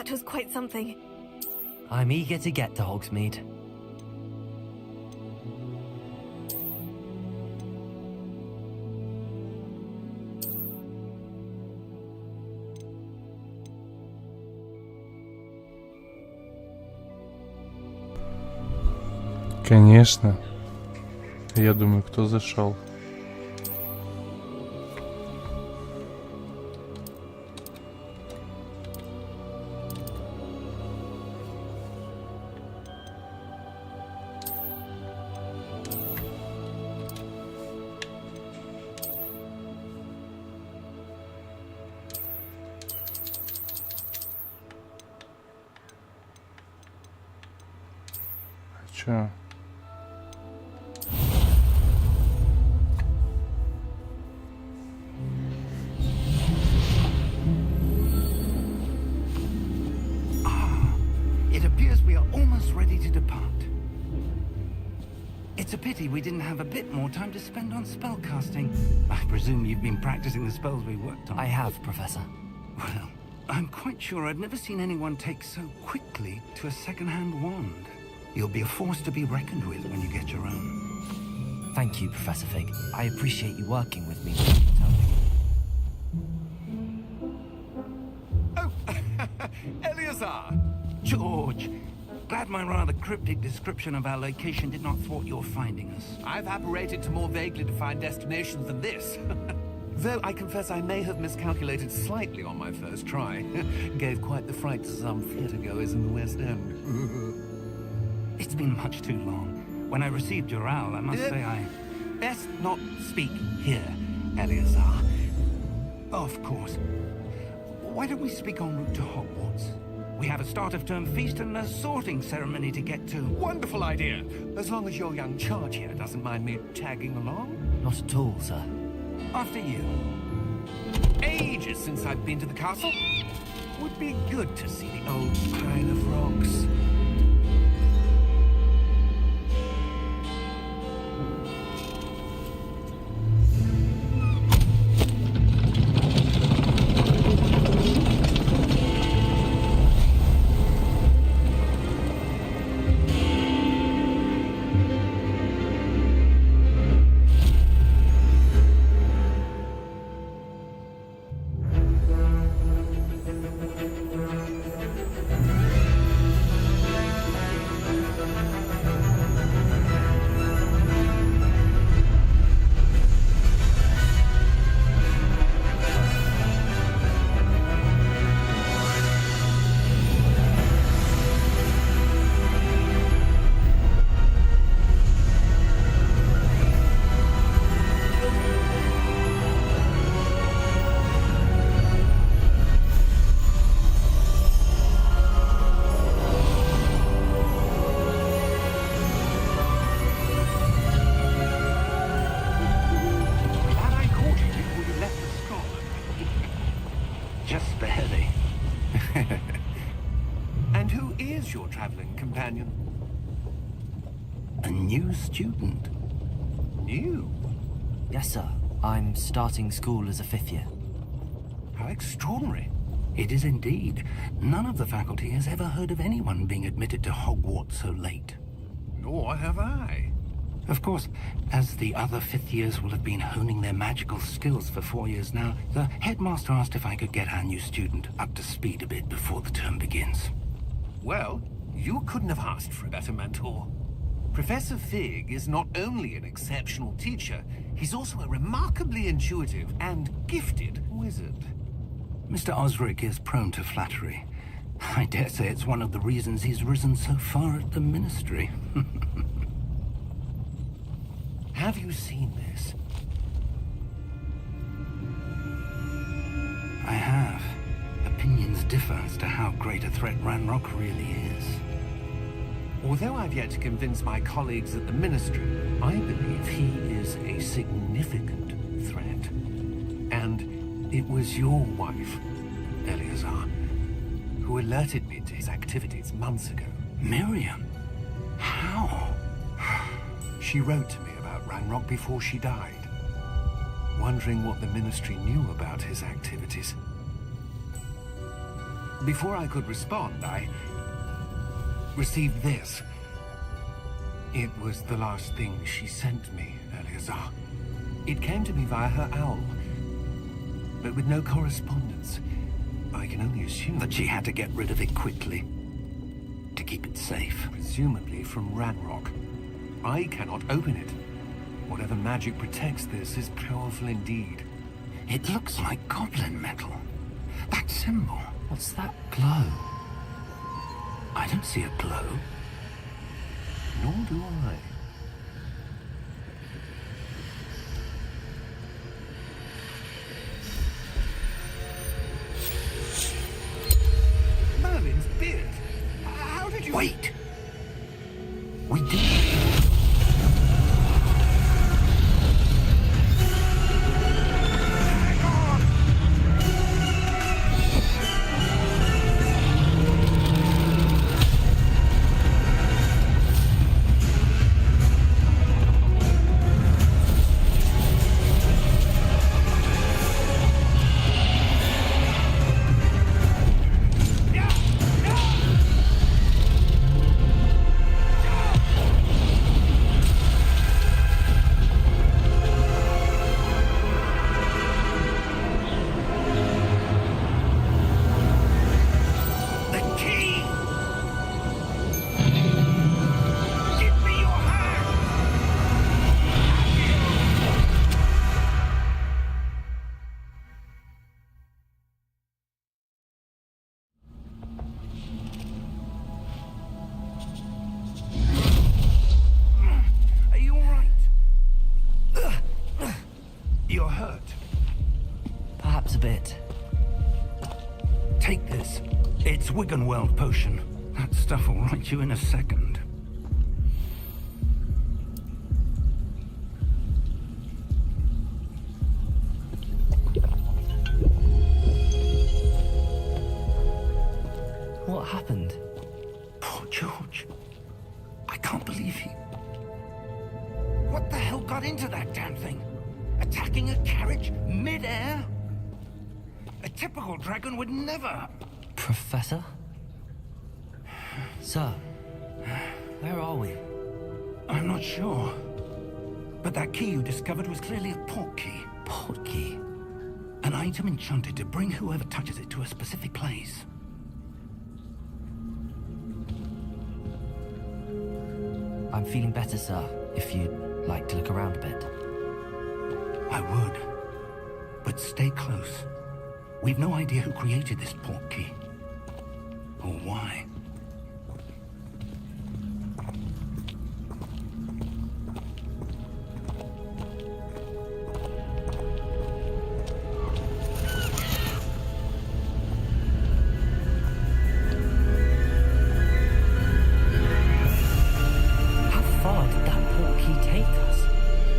That was quite something. I'm eager to get to Hogsmeade. Конечно. Я думаю, кто зашел. Чё? It appears we are almost ready to depart. It's a pity we didn't have a bit more time to spend on spellcasting. I presume you've been practicing the spells we worked on. I have, Professor. Well, I'm quite sure I've never seen anyone take so quickly to a second-hand wand. You'll be a force to be reckoned with when you get your own. Thank you, Professor Fig. I appreciate you working with me. Oh, Eleazar! George! Glad my rather cryptic description of our location did not thwart your finding us. I've apparated to more vaguely defined destinations than this. Though I confess I may have miscalculated slightly on my first try. Gave quite the fright to some theatre-goers in the West End. It's been much too long. When I received your owl, I must say I... Best not speak here, Eleazar. Of course. Why don't we speak en route to Hogwarts? We have a start-of-term feast and a sorting ceremony to get to. Wonderful idea. As long as your young charge here doesn't mind me tagging along. Not at all, sir. After you. Ages since I've been to the castle. Would be good to see the old pile of rocks. And who is your traveling companion? A new student. New? Yes, sir. I'm starting school as a 5th year. How extraordinary. It is indeed. None of the faculty has ever heard of anyone being admitted to Hogwarts so late. Nor have I. Of course, as the other 5th years will have been honing their magical skills for 4 years now, the headmaster asked if I could get our new student up to speed a bit before the term begins. Well, you couldn't have asked for a better mentor. Professor Fig is not only an exceptional teacher, he's also a remarkably intuitive and gifted wizard. Mr. Osric is prone to flattery. I dare say it's one of the reasons he's risen so far at the ministry. Have you seen this? I have. Opinions differ as to how great a threat Ranrock really is. Although I've yet to convince my colleagues at the Ministry, I believe he is a significant threat. And it was your wife, Eleazar, who alerted me to his activities months ago. Miriam? How? She wrote to me about Ranrock before she died, wondering what the Ministry knew about his activities. Before I could respond, I received this. It was the last thing she sent me, Eleazar. It came to me via her owl, but with no correspondence. I can only assume That she had to get rid of it quickly to keep it safe. presumably from Ranrock. I cannot open it. Whatever magic protects this is powerful indeed. It looks like goblin metal. That symbol. What's that glow? I don't see a glow. Nor do I. Merlin's beard. How did you... Wait! We did. You're hurt. Perhaps a bit. Take this. It's Wiggenweld potion. That stuff will right you in a second. What happened? Poor George. I can't believe he... What the hell got into that damn thing? Attacking a carriage mid-air? A typical dragon would never... Professor? Sir, where are we? I'm not sure. But that key you discovered was clearly a port key. Port key? An item enchanted to bring whoever touches it to a specific place. I'm feeling better, sir, if you'd like to look around a bit. I would. But stay close. We've no idea who created this port key. Or why. How far did that port key take us?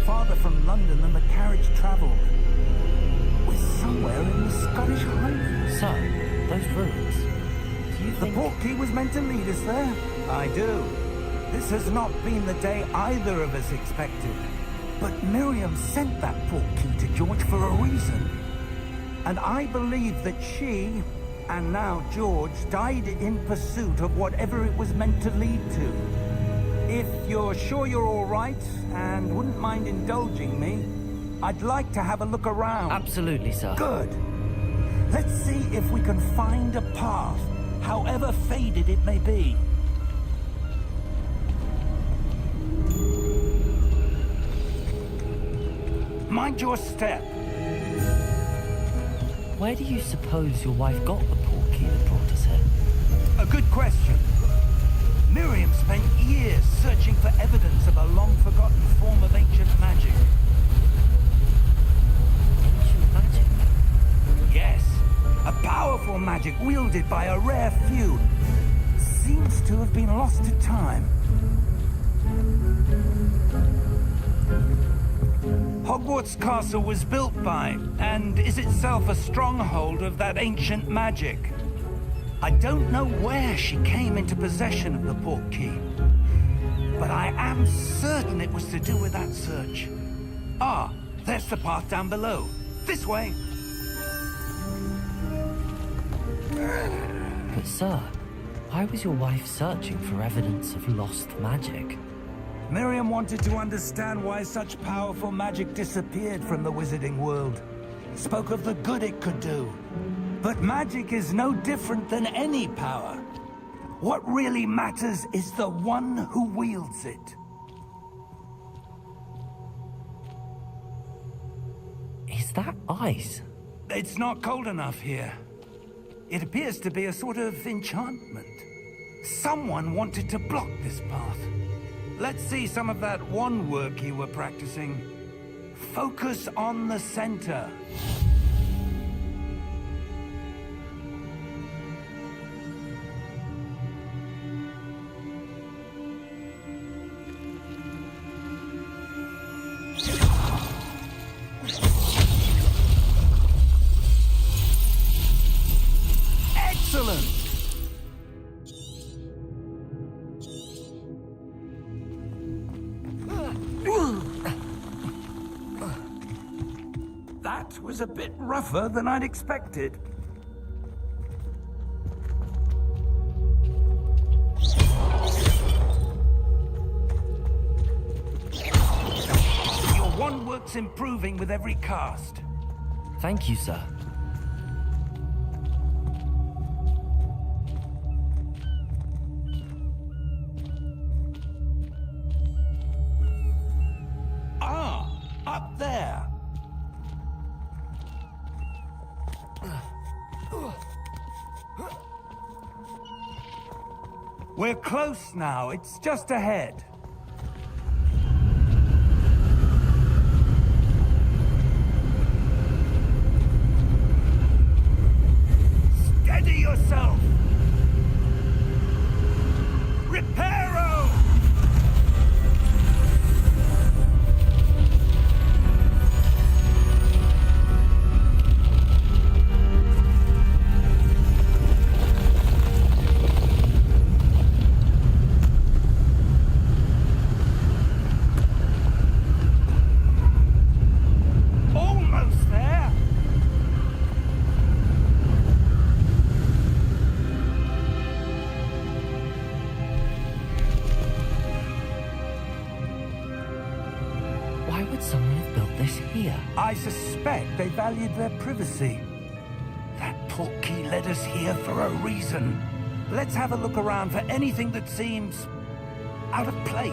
Farther from London than the carriage travelled. We're somewhere in the Scottish Highlands. Sir, those ruins. Do you The think... port key was meant to lead us there? I do. This has not been the day either of us expected. But Miriam sent that port key to George for a reason. And I believe that she, and now George, died in pursuit of whatever it was meant to lead to. If you're sure you're all right, and wouldn't mind indulging me, I'd like to have a look around. Absolutely, sir. Good. Let's see if we can find a path, however faded it may be. Mind your step. Where do you suppose your wife got the port key that brought us here? A good question. Miriam spent years searching for evidence of a long-forgotten form of ancient magic. Ancient magic? Yes, a powerful magic wielded by a rare few. Seems to have been lost to time. Hogwarts Castle was built by, and is itself a stronghold of that ancient magic. I don't know where she came into possession of the port key, but I am certain it was to do with that search. Ah, there's the path down below. This way. But sir, why was your wife searching for evidence of lost magic? Miriam wanted to understand why such powerful magic disappeared from the wizarding world. Spoke of the good it could do. But magic is no different than any power. What really matters is the one who wields it. Is that ice? It's not cold enough here. It appears to be a sort of enchantment. Someone wanted to block this path. Let's see some of that wand work you were practicing. Focus on the center. Excellent! That was a bit rougher than I'd expected. Your wand work's improving with every cast. Thank you, sir. Up there. We're close now. It's just ahead. Steady yourself. Reparo! I suspect they valued their privacy. That portkey led us here for a reason. Let's have a look around for anything that seems out of place.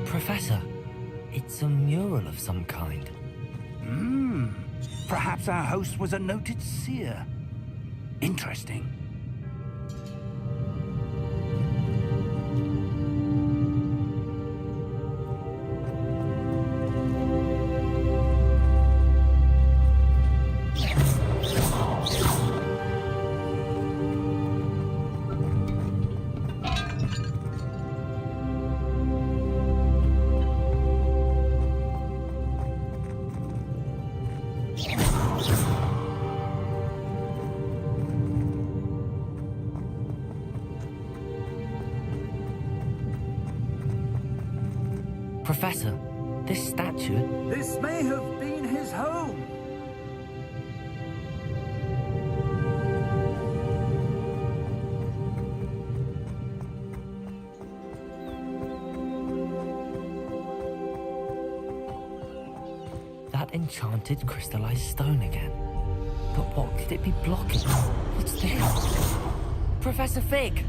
Professor, it's a mural of some kind. Perhaps our host was a noted seer. Interesting. Professor, this statue... This may have been his home. That enchanted crystallized stone again. But what could it be blocking? What's this? Professor Fig!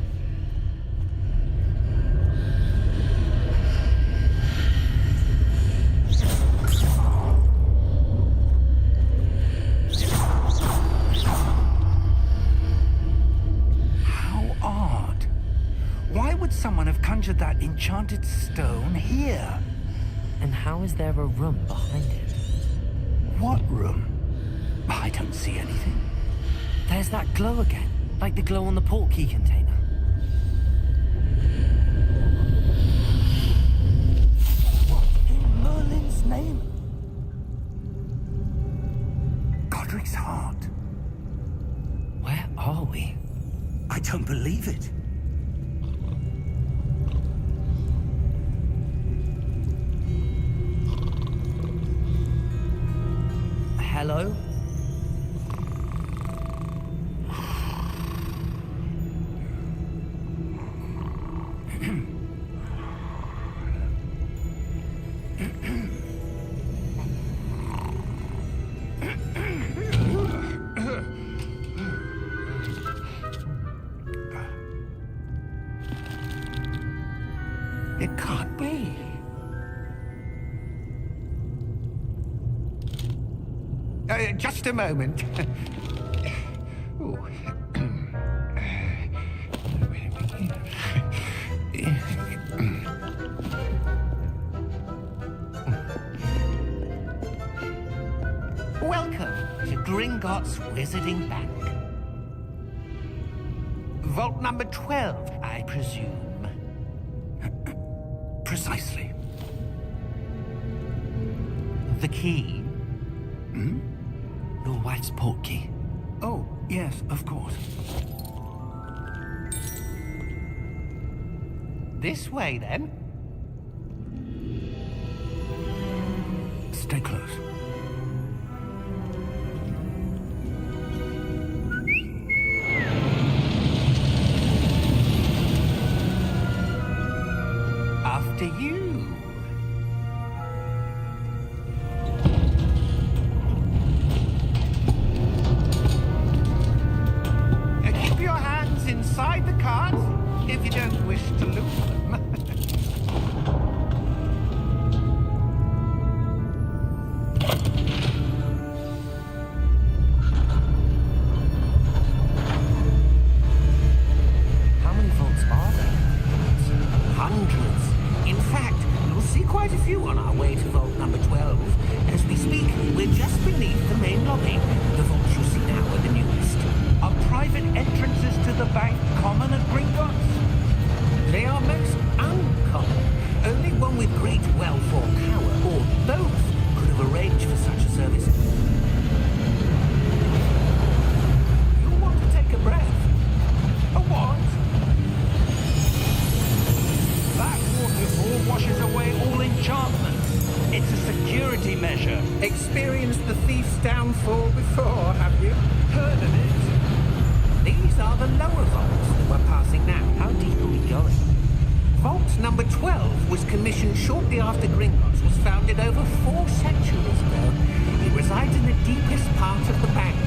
Someone have conjured that enchanted stone here. And how is there a room behind it? What room? I don't see anything. There's that glow again. Like the glow on the portkey container. What in Merlin's name? Godric's heart. Where are we? I don't believe it. Hello? It can't be. Just a moment. Ooh. Welcome to Gringotts Wizarding Bank. Vault number 12, I presume. Precisely. The key? Your wife's portkey. Oh, yes, of course. This way, then. Stay close. After you. Keep your hands inside the cart if you don't wish to lose them. How many vaults are there? Hundreds. In fact, you'll see quite a few on our way to vault number 12. As we speak, we're just beneath the main lobby. The vaults you'll see now are the newest. Are private entrances to the bank common at Gringotts? They are most uncommon. Only one with great wealth or power, or both, could have arranged for such a service. You'll want to take a breath. A what? That waterfall washes away all enchantments. It's a security measure. Experienced the thief's downfall before, have you? Heard of it? These are the lower vaults that we're passing now. How deep are we going? Vault number 12 was commissioned shortly after Gringotts was founded over 4 centuries ago. It resides in the deepest part of the bank.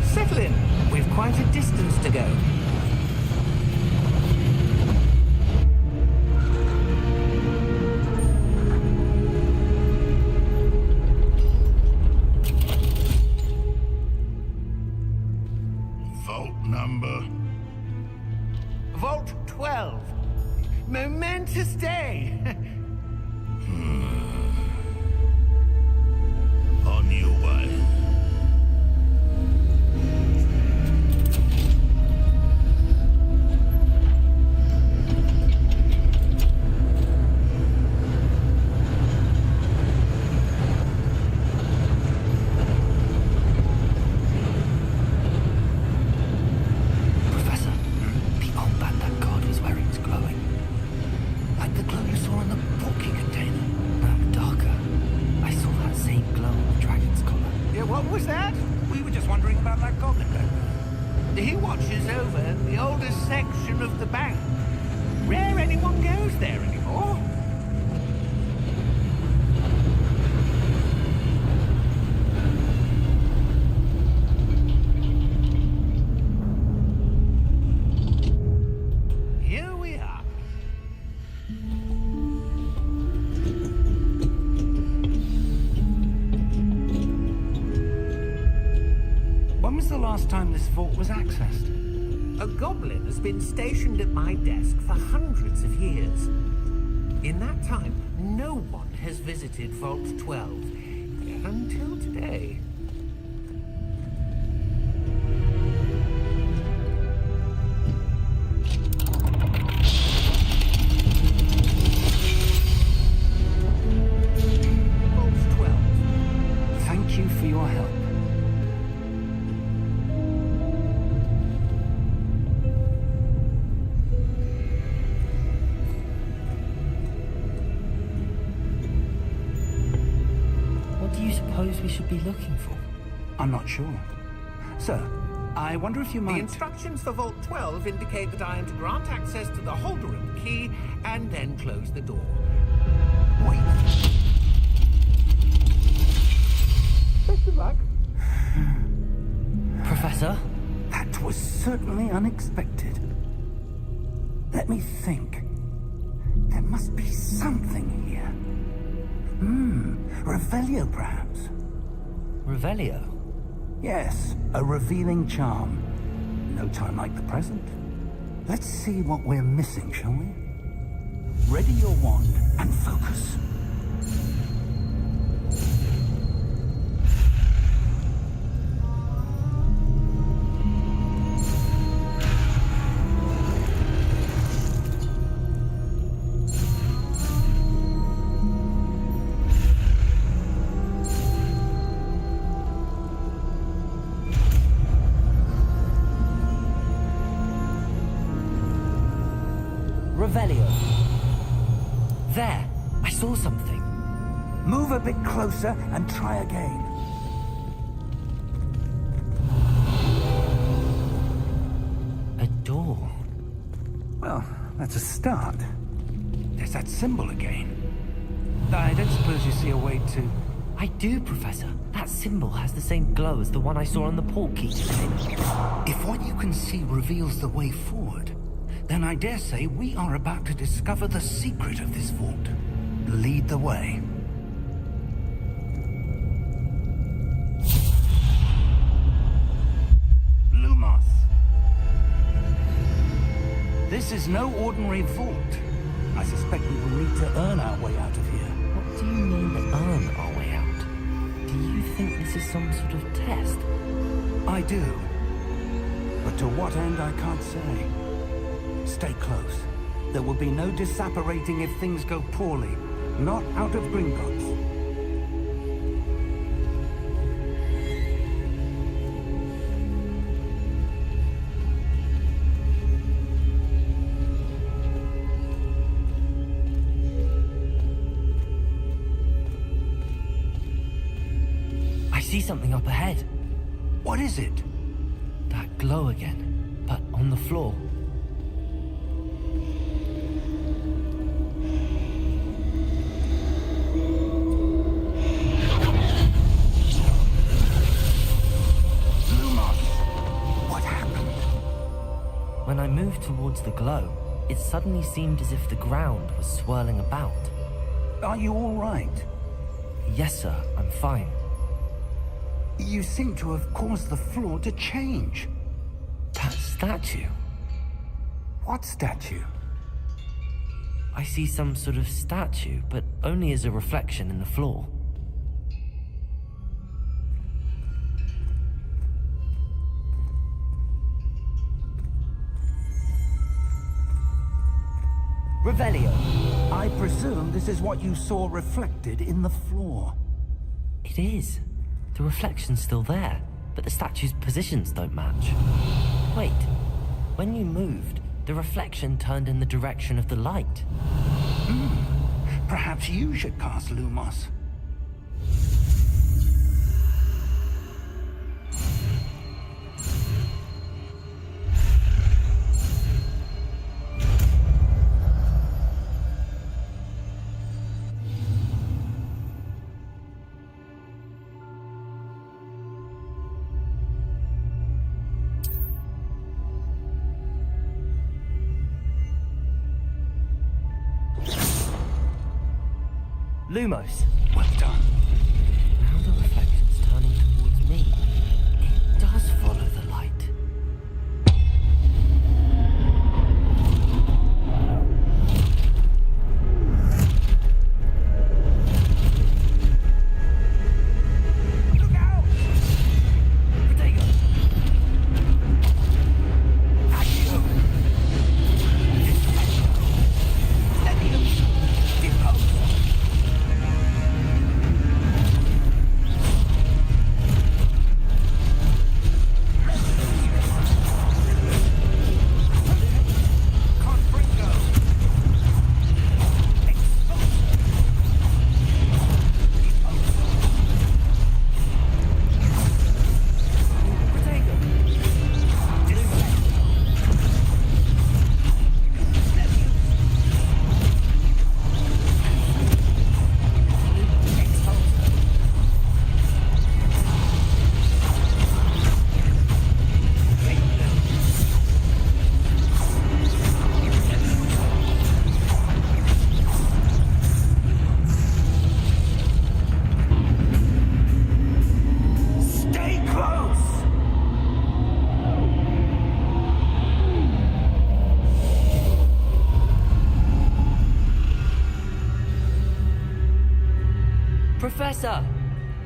Settle in. We've quite a distance to go. Vault number. Vault 12. Momentous day. On your way. Professor, the arm band that guard was wearing is glowing. Like the glow you saw in the portkey container. No, darker. I saw that same glow on the dragon's collar. Yeah, what was that? We were just wondering about that goblin back there. He watches over the oldest section of the bank. Rare anyone goes there anymore. Here we are. When was the last time this vault was accessed? A goblin has been stationed at my desk for hundreds of years. In that time, no one has visited Vault 12 until today. help. What do you suppose we should be looking for? I'm not sure. Sir, I wonder if you The might... instructions for Vault 12 indicate that I am to grant access to the holder of the key and then close the door. Wait. Best of luck. Professor? That was certainly unexpected. Let me think. There must be something here. Revelio perhaps. Revelio? Yes, a revealing charm. No time like the present. Let's see what we're missing, shall we? Ready your wand and focus. Revelio. There, I saw something. Move a bit closer and try again. A door. Well, that's a start. There's that symbol again. I don't suppose you see a way to... I do, Professor. That symbol has the same glow as the one I saw on the port key today. If what you can see reveals the way forward, then I dare say we are about to discover the secret of this vault. Lead the way. Lumos. This is no ordinary vault. I suspect we will need to earn our way out of here. What do you mean, earn our way out? Do you think this is some sort of test? I do. But to what end, I can't say. Stay close. There will be no disapparating if things go poorly. Not out of Gringotts. I see something up ahead. What is it? That glow again, but on the floor. When I moved towards the glow, it suddenly seemed as if the ground was swirling about. Are you all right? Yes, sir, I'm fine. You seem to have caused the floor to change. That statue? What statue? I see some sort of statue, but only as a reflection in the floor. Revelio. I presume this is what you saw reflected in the floor. It is. The reflection's still there, but the statue's positions don't match. Wait, when you moved, the reflection turned in the direction of the light. Perhaps you should cast Lumos. Lumos. Well done. Now the reflection's turning towards me. It does follow the light. Look out! Potato! Accio! Leviosa! Depose!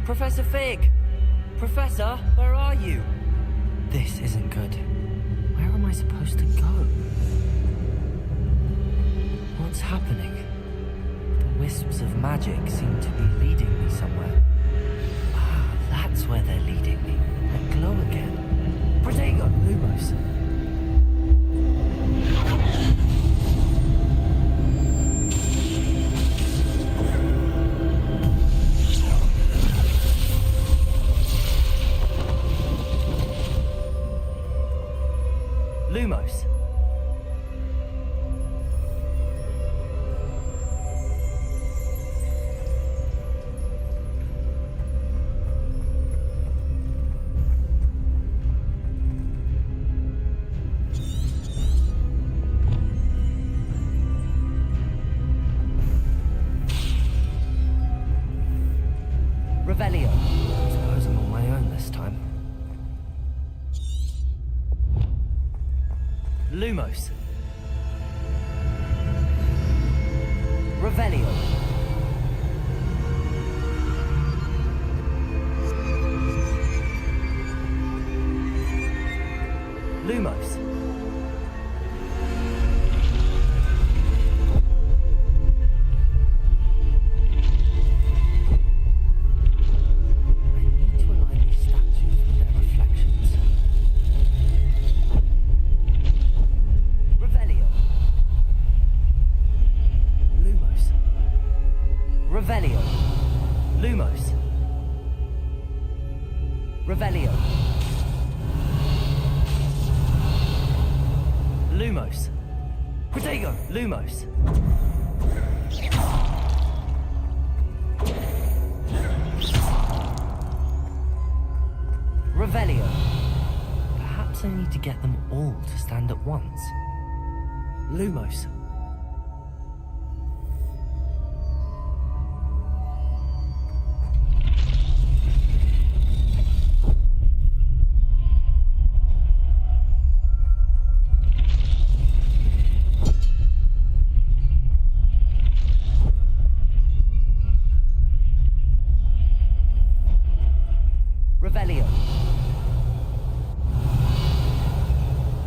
Professor Fig! Professor, where are you? This isn't good. Where am I supposed to go? What's happening? The wisps of magic seem to be leading me somewhere. Ah, that's where they're leading me. That glow again. Protego! Lumos! Lumos. Revelio. I suppose I'm on my own this time. Lumos. Revelio. Lumos. Revelio. Lumos. Revelio. Lumos. Protego. Lumos. Revelio. Perhaps I need to get them all to stand at once. Lumos. Revelio.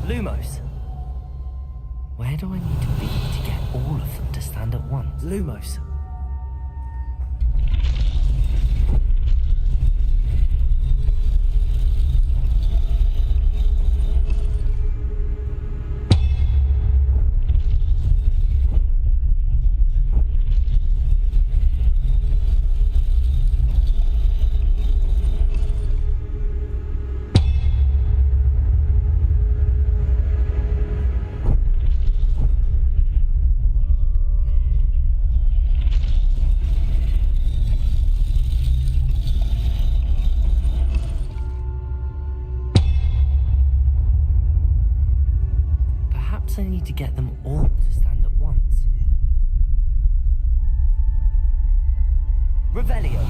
Lumos. Where do I need to be to get all of them to stand at once? Lumos. I need to get them all to stand at once. Revelio.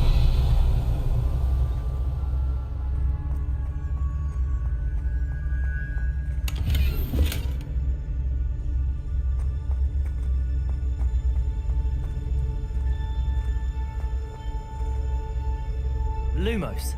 Lumos.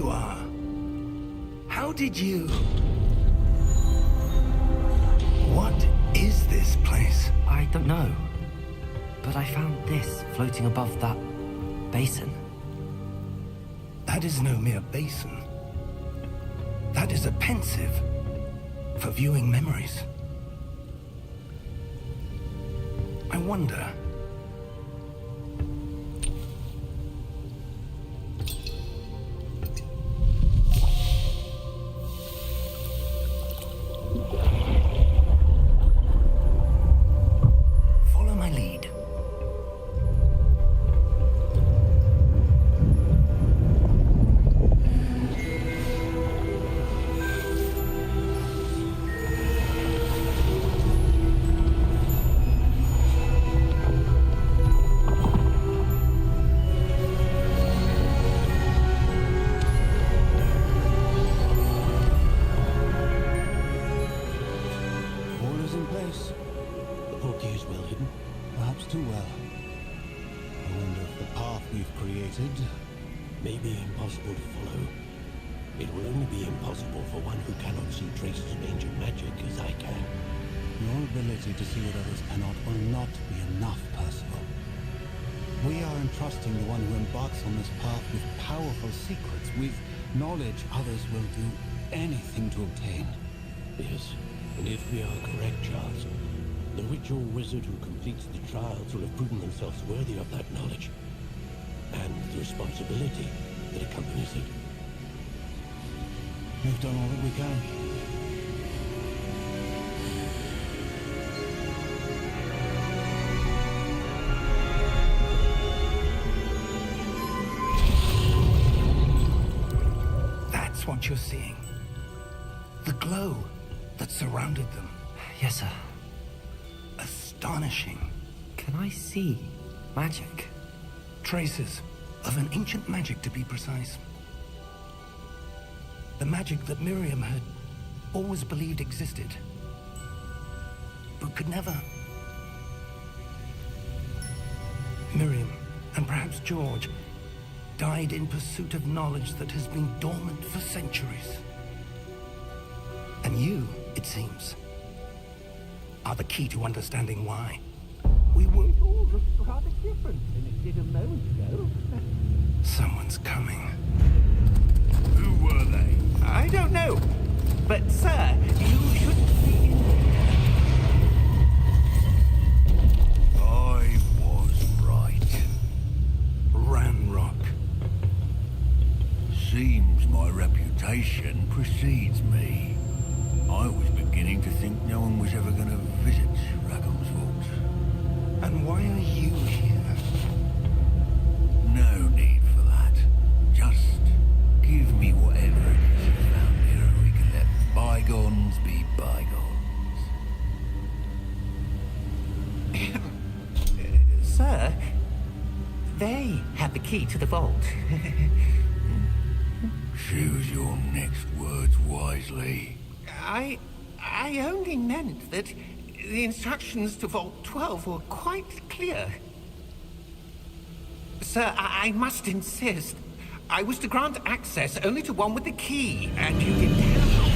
you are. How did you... What is this place? I don't know. But I found this floating above that basin. That is no mere basin. That is a pensive for viewing memories. I wonder... Follow my lead. May be impossible to follow. It will only be impossible for one who cannot see traces of ancient magic as I can. Your ability to see what others cannot will not be enough, Percival. We are entrusting the one who embarks on this path with powerful secrets, with knowledge others will do anything to obtain. Yes, and if we are correct, Charles, the witch or wizard who completes the trials will have proven themselves worthy of that knowledge, and the responsibility that accompanies it. We've done all that we can. That's what you're seeing. The glow that surrounded them. Yes, sir. Astonishing. Can I see magic? Traces of an ancient magic, to be precise. The magic that Miriam had always believed existed, but could never. Miriam, and perhaps George, died in pursuit of knowledge that has been dormant for centuries. And you, it seems, are the key to understanding why. We were all just rather different than it did a moment ago. Someone's coming. Who were they? I don't know. But, sir, you shouldn't be in there. I was right. Ranrock. Seems my reputation precedes me. I was beginning to think no one was ever going to visit Rackham's vault. And why are you here? No need for that. Just give me whatever it is you found here and we can let bygones be bygones. Sir, they had the key to the vault. Choose your next words wisely. I only meant that the instructions to Vault 12 were quite clear. Sir, I must insist. I was to grant access only to one with the key, and you didn't have.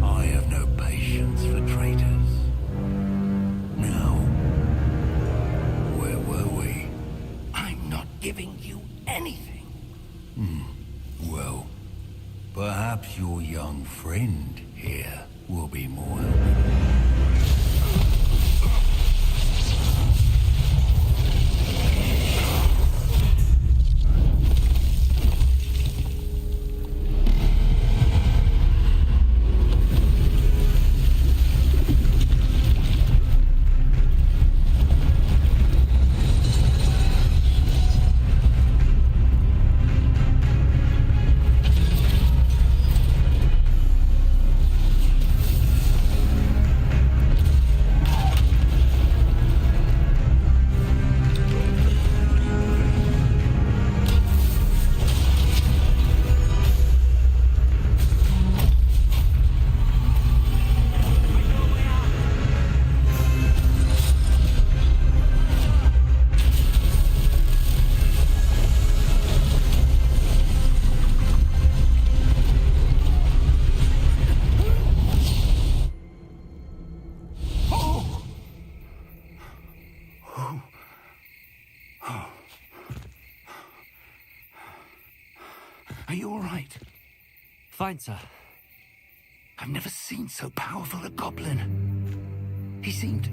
I have no patience for traitors. Now, where were we? I'm not giving you anything. Well, perhaps your young friend here will be more helpful. right? Fine, sir. I've never seen so powerful a goblin. He seemed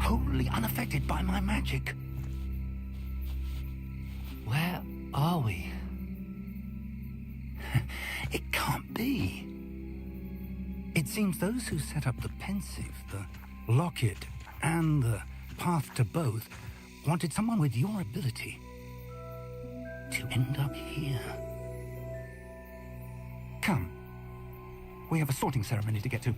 wholly unaffected by my magic. Where are we? It can't be. It seems those who set up the pensive, the locket, and the path to both wanted someone with your ability to end up here. Come. We have a sorting ceremony to get to.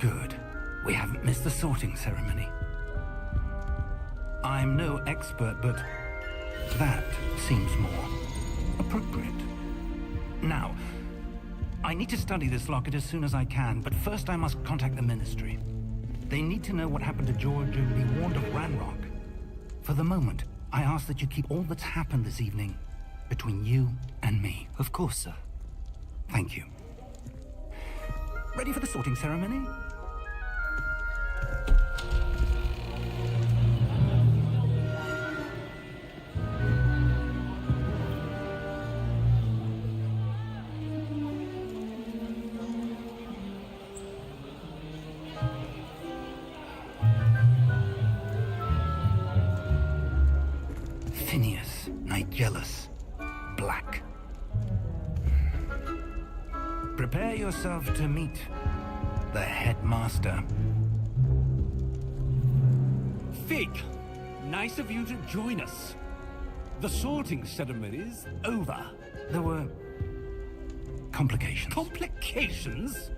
Good. We haven't missed the sorting ceremony. I'm no expert, but that seems more appropriate. Now, I need to study this locket as soon as I can, but first I must contact the Ministry. They need to know what happened to George and be warned of Ranrock. For the moment, I ask that you keep all that's happened this evening between you and me. Of course, sir. Thank you. Ready for the sorting ceremony? Phineas, Nigellus, Black. Prepare yourself to meet the headmaster. Fig, nice of you to join us. The sorting ceremony's over. There were complications. Complications?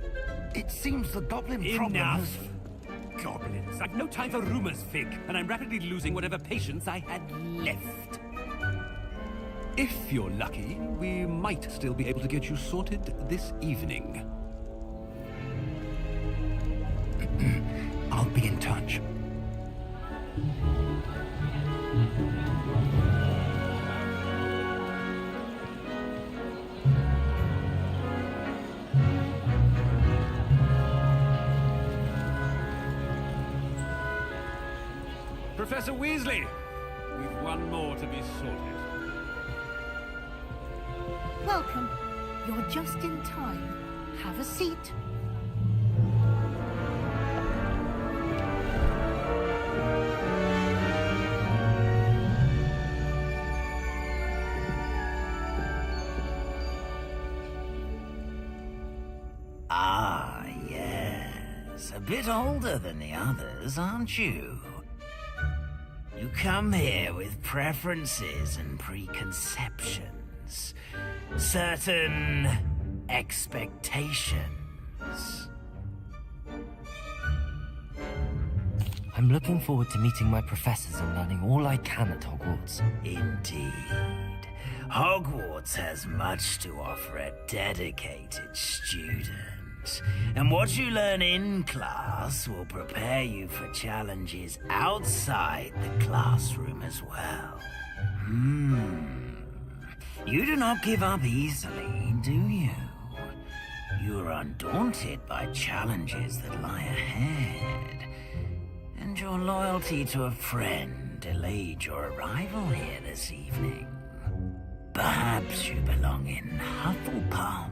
It seems the goblin problem Enough. has... Goblins. I've no time for rumors, Fig, and I'm rapidly losing whatever patience I had left. If you're lucky, we might still be able to get you sorted this evening. I'll be in touch. Professor Weasley, we've one more to be sorted. Welcome. You're just in time. Have a seat. Ah, yes. A bit older than the others, aren't you? You come here with preferences and preconceptions. Certain expectations. I'm looking forward to meeting my professors and learning all I can at Hogwarts. Indeed. Hogwarts has much to offer a dedicated student. And what you learn in class will prepare you for challenges outside the classroom as well. You do not give up easily, do you? You're undaunted by challenges that lie ahead. And your loyalty to a friend delayed your arrival here this evening. Perhaps you belong in Hufflepuff.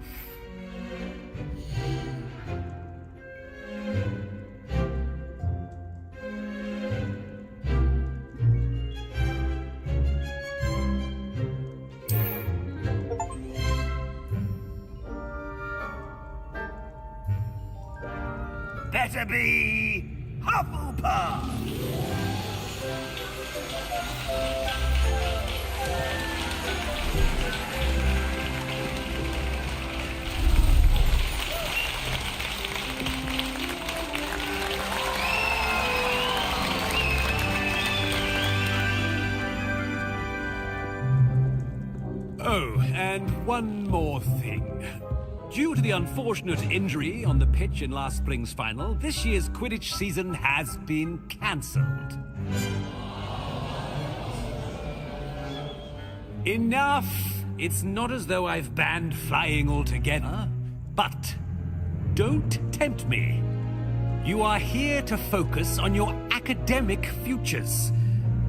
Better be Hufflepuff! Oh, and one more thing. Due to the unfortunate injury on the pitch in last spring's final, this year's Quidditch season has been cancelled. Enough! It's not as though I've banned flying altogether, but don't tempt me. You are here to focus on your academic futures.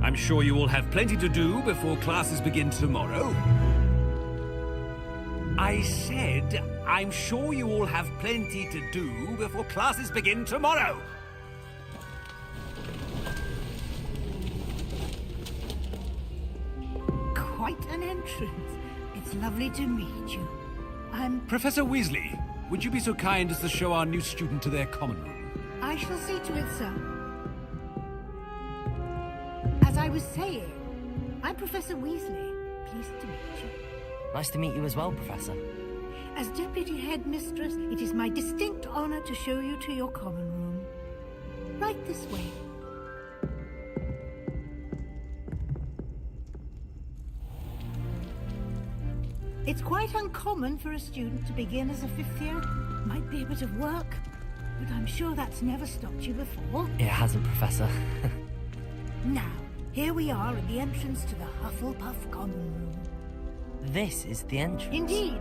I'm sure you all have plenty to do before classes begin tomorrow. I said, I'm sure you all have plenty to do before classes begin tomorrow. Quite an entrance. It's lovely to meet you. I'm... Professor Weasley, would you be so kind as to show our new student to their common room? I shall see to it, sir. As I was saying, I'm Professor Weasley. Pleased to meet you. Nice to meet you as well, Professor. As Deputy Headmistress, it is my distinct honor to show you to your common room. Right this way. It's quite uncommon for a student to begin as a fifth year. Might be a bit of work, but I'm sure that's never stopped you before. It hasn't, Professor. Now, here we are at the entrance to the Hufflepuff common room. This is the entrance. Indeed.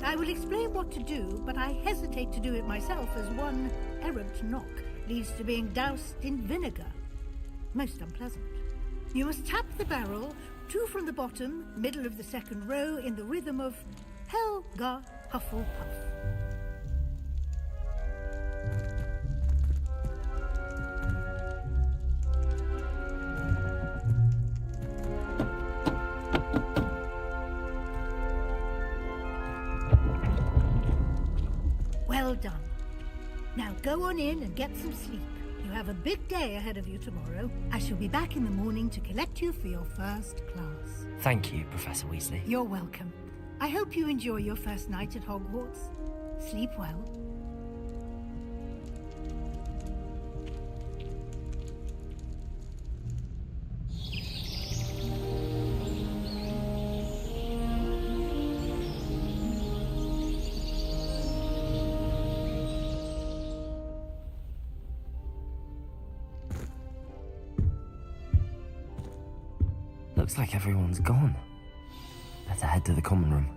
I will explain what to do, but I hesitate to do it myself as one errant knock leads to being doused in vinegar. Most unpleasant. You must tap the barrel, 2 from the bottom, middle of the second row, in the rhythm of Helga Hufflepuff. Well done. Now go on in and get some sleep. You have a big day ahead of you tomorrow. I shall be back in the morning to collect you for your first class. Thank you, Professor Weasley. You're welcome. I hope you enjoy your first night at Hogwarts. Sleep well. Looks like everyone's gone. Better head to the common room.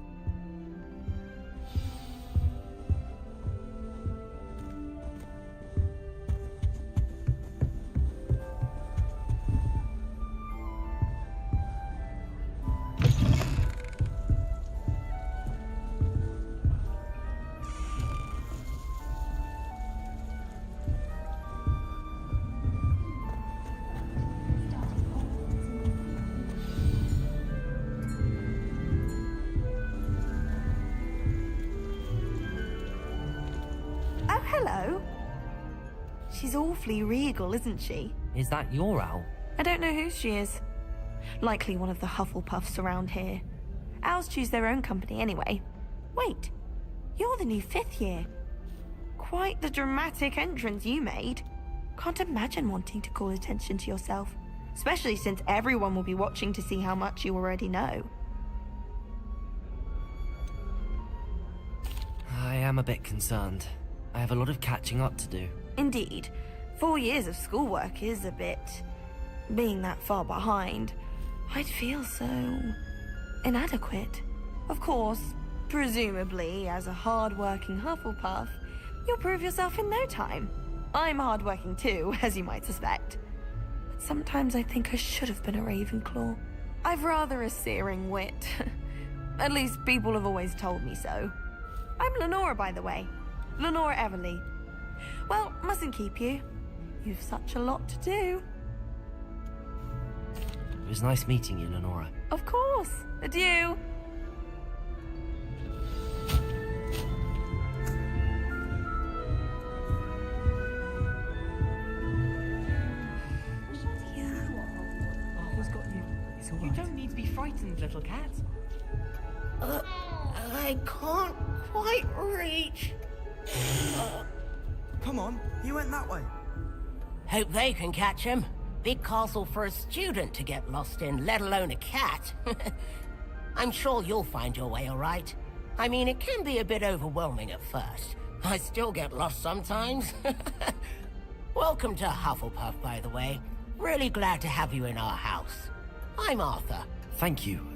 Hello. She's awfully regal, isn't she? Is that your owl? I don't know who she is. Likely one of the Hufflepuffs around here. Owls choose their own company anyway. Wait, you're the new 5th year. Quite the dramatic entrance you made. Can't imagine wanting to call attention to yourself, especially since everyone will be watching to see how much you already know. I am a bit concerned. I have a lot of catching up to do. Indeed. 4 years of schoolwork is a bit... Being that far behind, I'd feel so... inadequate. Of course, presumably, as a hard-working Hufflepuff, you'll prove yourself in no time. I'm hard-working too, as you might suspect. But sometimes I think I should have been a Ravenclaw. I've rather a searing wit. At least people have always told me so. I'm Lenora, by the way. Lenora Everly. Well, mustn't keep you. You've such a lot to do. It was nice meeting you, Lenora. Of course. Adieu. You don't need to be frightened, little cat. I can't quite reach. Come on, you went that way. Hope they can catch him. Big castle for a student to get lost in, let alone a cat. I'm sure you'll find your way all right. I mean, it can be a bit overwhelming at first. I still get lost sometimes. Welcome to Hufflepuff, by the way. Really glad to have you in our house. I'm Arthur. Thank you.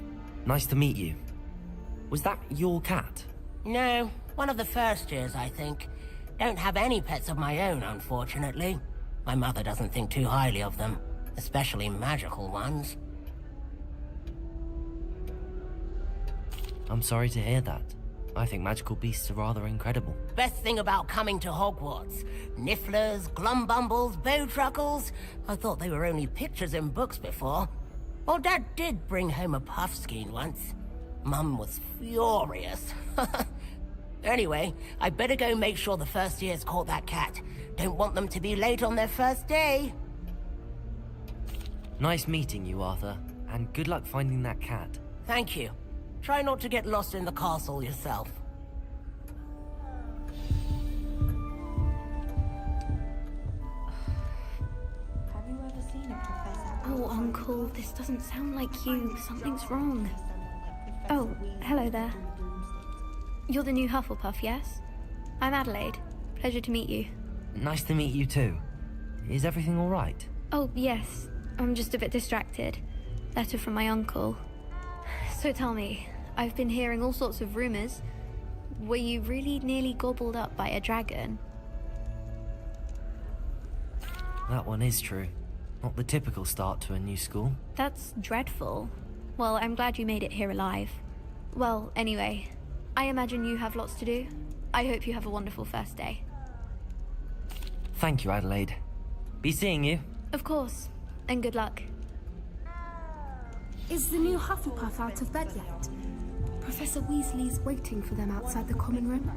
Nice to meet you. Was that your cat? No, one of the first years, I think. Don't have any pets of my own, unfortunately. My mother doesn't think too highly of them, especially magical ones. I'm sorry to hear that. I think magical beasts are rather incredible. Best thing about coming to Hogwarts. Nifflers, glumbumbles, bowtruckles. I thought they were only pictures in books before. Well, Dad did bring home a puffskein once. Mum was furious. Anyway, I better go make sure the first years caught that cat. Don't want them to be late on their first day. Nice meeting you, Arthur. And good luck finding that cat. Thank you. Try not to get lost in the castle yourself. Have you ever seen a professor? Oh, Uncle, this doesn't sound like you. Something's wrong. Oh, hello there. You're the new Hufflepuff, yes? I'm Adelaide. Pleasure to meet you. Nice to meet you too. Is everything all right? Oh, yes. I'm just a bit distracted. Letter from my uncle. So tell me, I've been hearing all sorts of rumors. Were you really nearly gobbled up by a dragon? That one is true. Not the typical start to a new school. That's dreadful. Well, I'm glad you made it here alive. Well, anyway, I imagine you have lots to do. I hope you have a wonderful first day. Thank you, Adelaide. Be seeing you. Of course, and good luck. Is the new Hufflepuff out of bed yet? Professor Weasley's waiting for them outside the common room.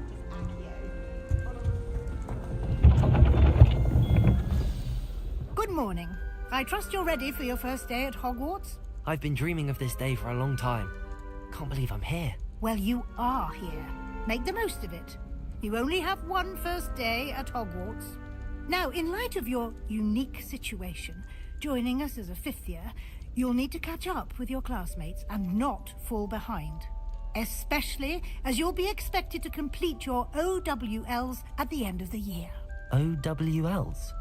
Good morning. I trust you're ready for your first day at Hogwarts? I've been dreaming of this day for a long time. Can't believe I'm here. Well, you are here. Make the most of it. You only have one first day at Hogwarts. Now, in light of your unique situation, joining us as a fifth year, you'll need to catch up with your classmates and not fall behind. Especially as you'll be expected to complete your OWLs at the end of the year. OWLs?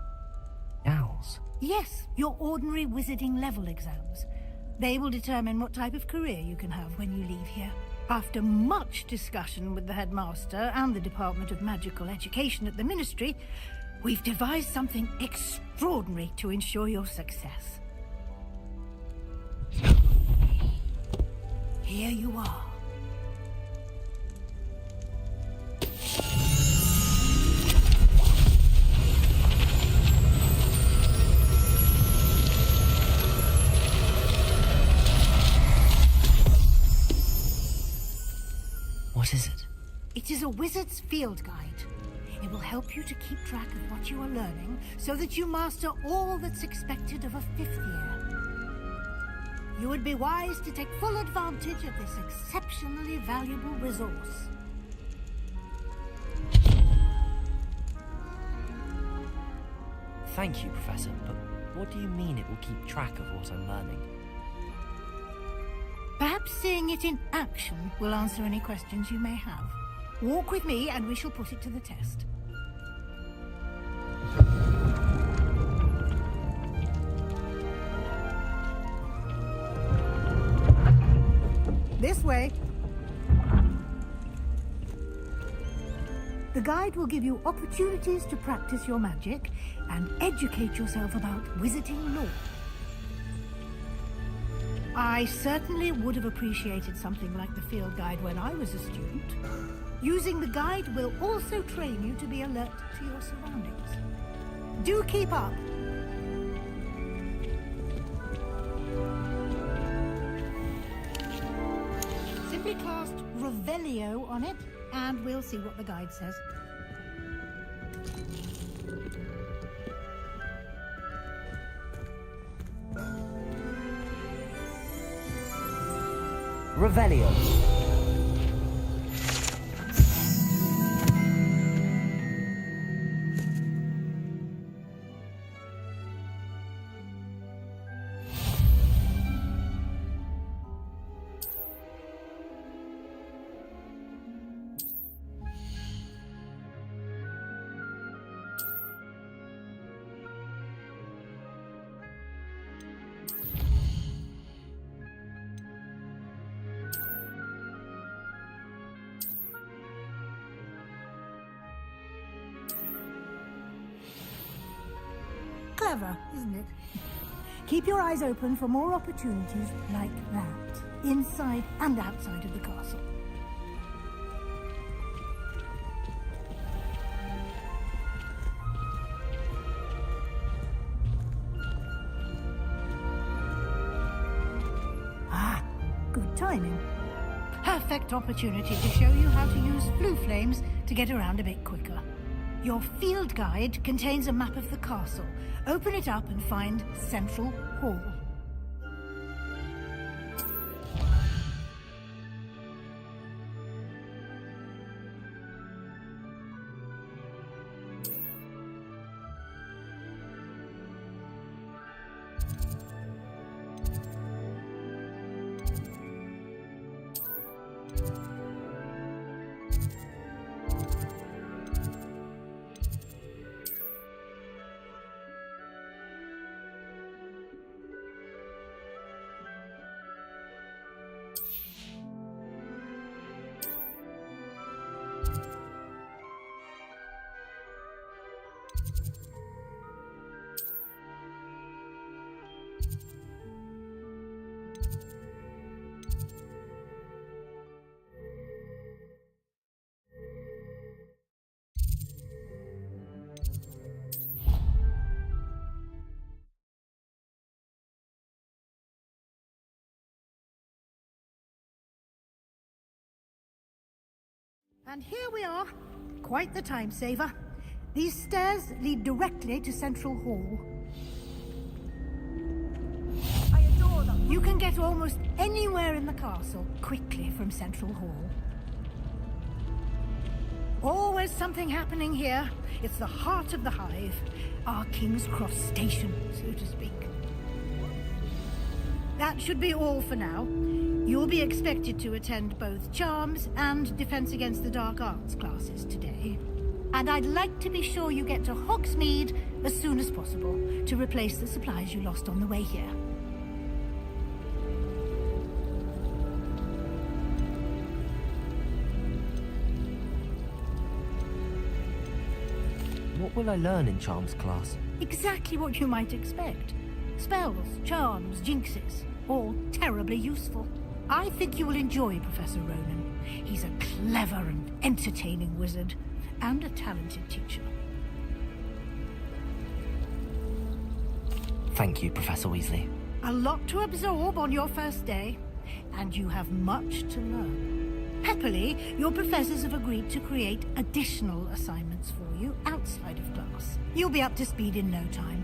Owls? Yes, your ordinary wizarding level exams. They will determine what type of career you can have when you leave here. After much discussion with the headmaster and the Department of Magical Education at the Ministry, we've devised something extraordinary to ensure your success. Here you are. What is it? It is a wizard's field guide. It will help you to keep track of what you are learning so that you master all that's expected of a fifth year. You would be wise to take full advantage of this exceptionally valuable resource. Thank you, Professor, but what do you mean it will keep track of what I'm learning? Perhaps seeing it in action will answer any questions you may have. Walk with me and we shall put it to the test. This way. The guide will give you opportunities to practice your magic and educate yourself about wizarding lore. I certainly would have appreciated something like the field guide when I was a student. Using the guide will also train you to be alert to your surroundings. Do keep up. Simply cast Revelio on it, and we'll see what the guide says. Revelio. Clever, isn't it? Keep your eyes open for more opportunities like that, inside and outside of the castle. Ah, good timing. Perfect opportunity to show you how to use flue flames to get around a bit quicker. Your field guide contains a map of the castle. Open it up and find Central Hall. And here we are. Quite the time saver. These stairs lead directly to Central Hall. I adore them. You can get almost anywhere in the castle quickly from Central Hall. Always something happening here. It's the heart of the hive. Our King's Cross station, so to speak. That should be all for now. You'll be expected to attend both Charms and Defense Against the Dark Arts classes today. And I'd like to be sure you get to Hogsmeade as soon as possible to replace the supplies you lost on the way here. What will I learn in Charms class? Exactly what you might expect. Spells, charms, jinxes, all terribly useful. I think you will enjoy Professor Ronan. He's a clever and entertaining wizard, and a talented teacher. Thank you, Professor Weasley. A lot to absorb on your first day, and you have much to learn. Happily, your professors have agreed to create additional assignments for you outside of class. You'll be up to speed in no time.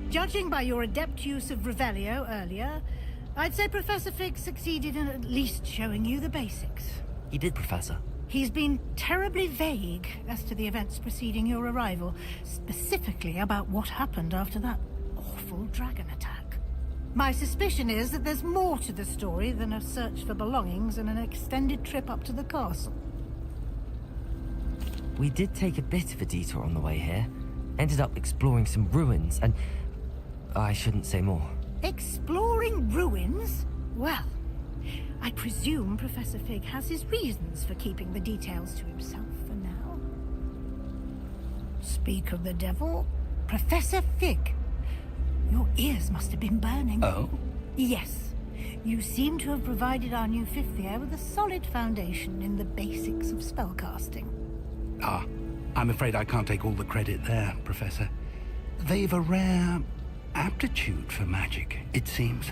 Judging by your adept use of Revelio earlier, I'd say Professor Fig succeeded in at least showing you the basics. He did, Professor. He's been terribly vague as to the events preceding your arrival, specifically about what happened after that awful dragon attack. My suspicion is that there's more to the story than a search for belongings and an extended trip up to the castle. We did take a bit of a detour on the way here. Ended up exploring some ruins and... I shouldn't say more. Exploring ruins? Well, I presume Professor Fig has his reasons for keeping the details to himself for now. Speak of the devil, Professor Fig. Your ears must have been burning. Oh? Yes. You seem to have provided our new fifth year with a solid foundation in the basics of spellcasting. Ah, I'm afraid I can't take all the credit there, Professor. They've a rare aptitude for magic, it seems.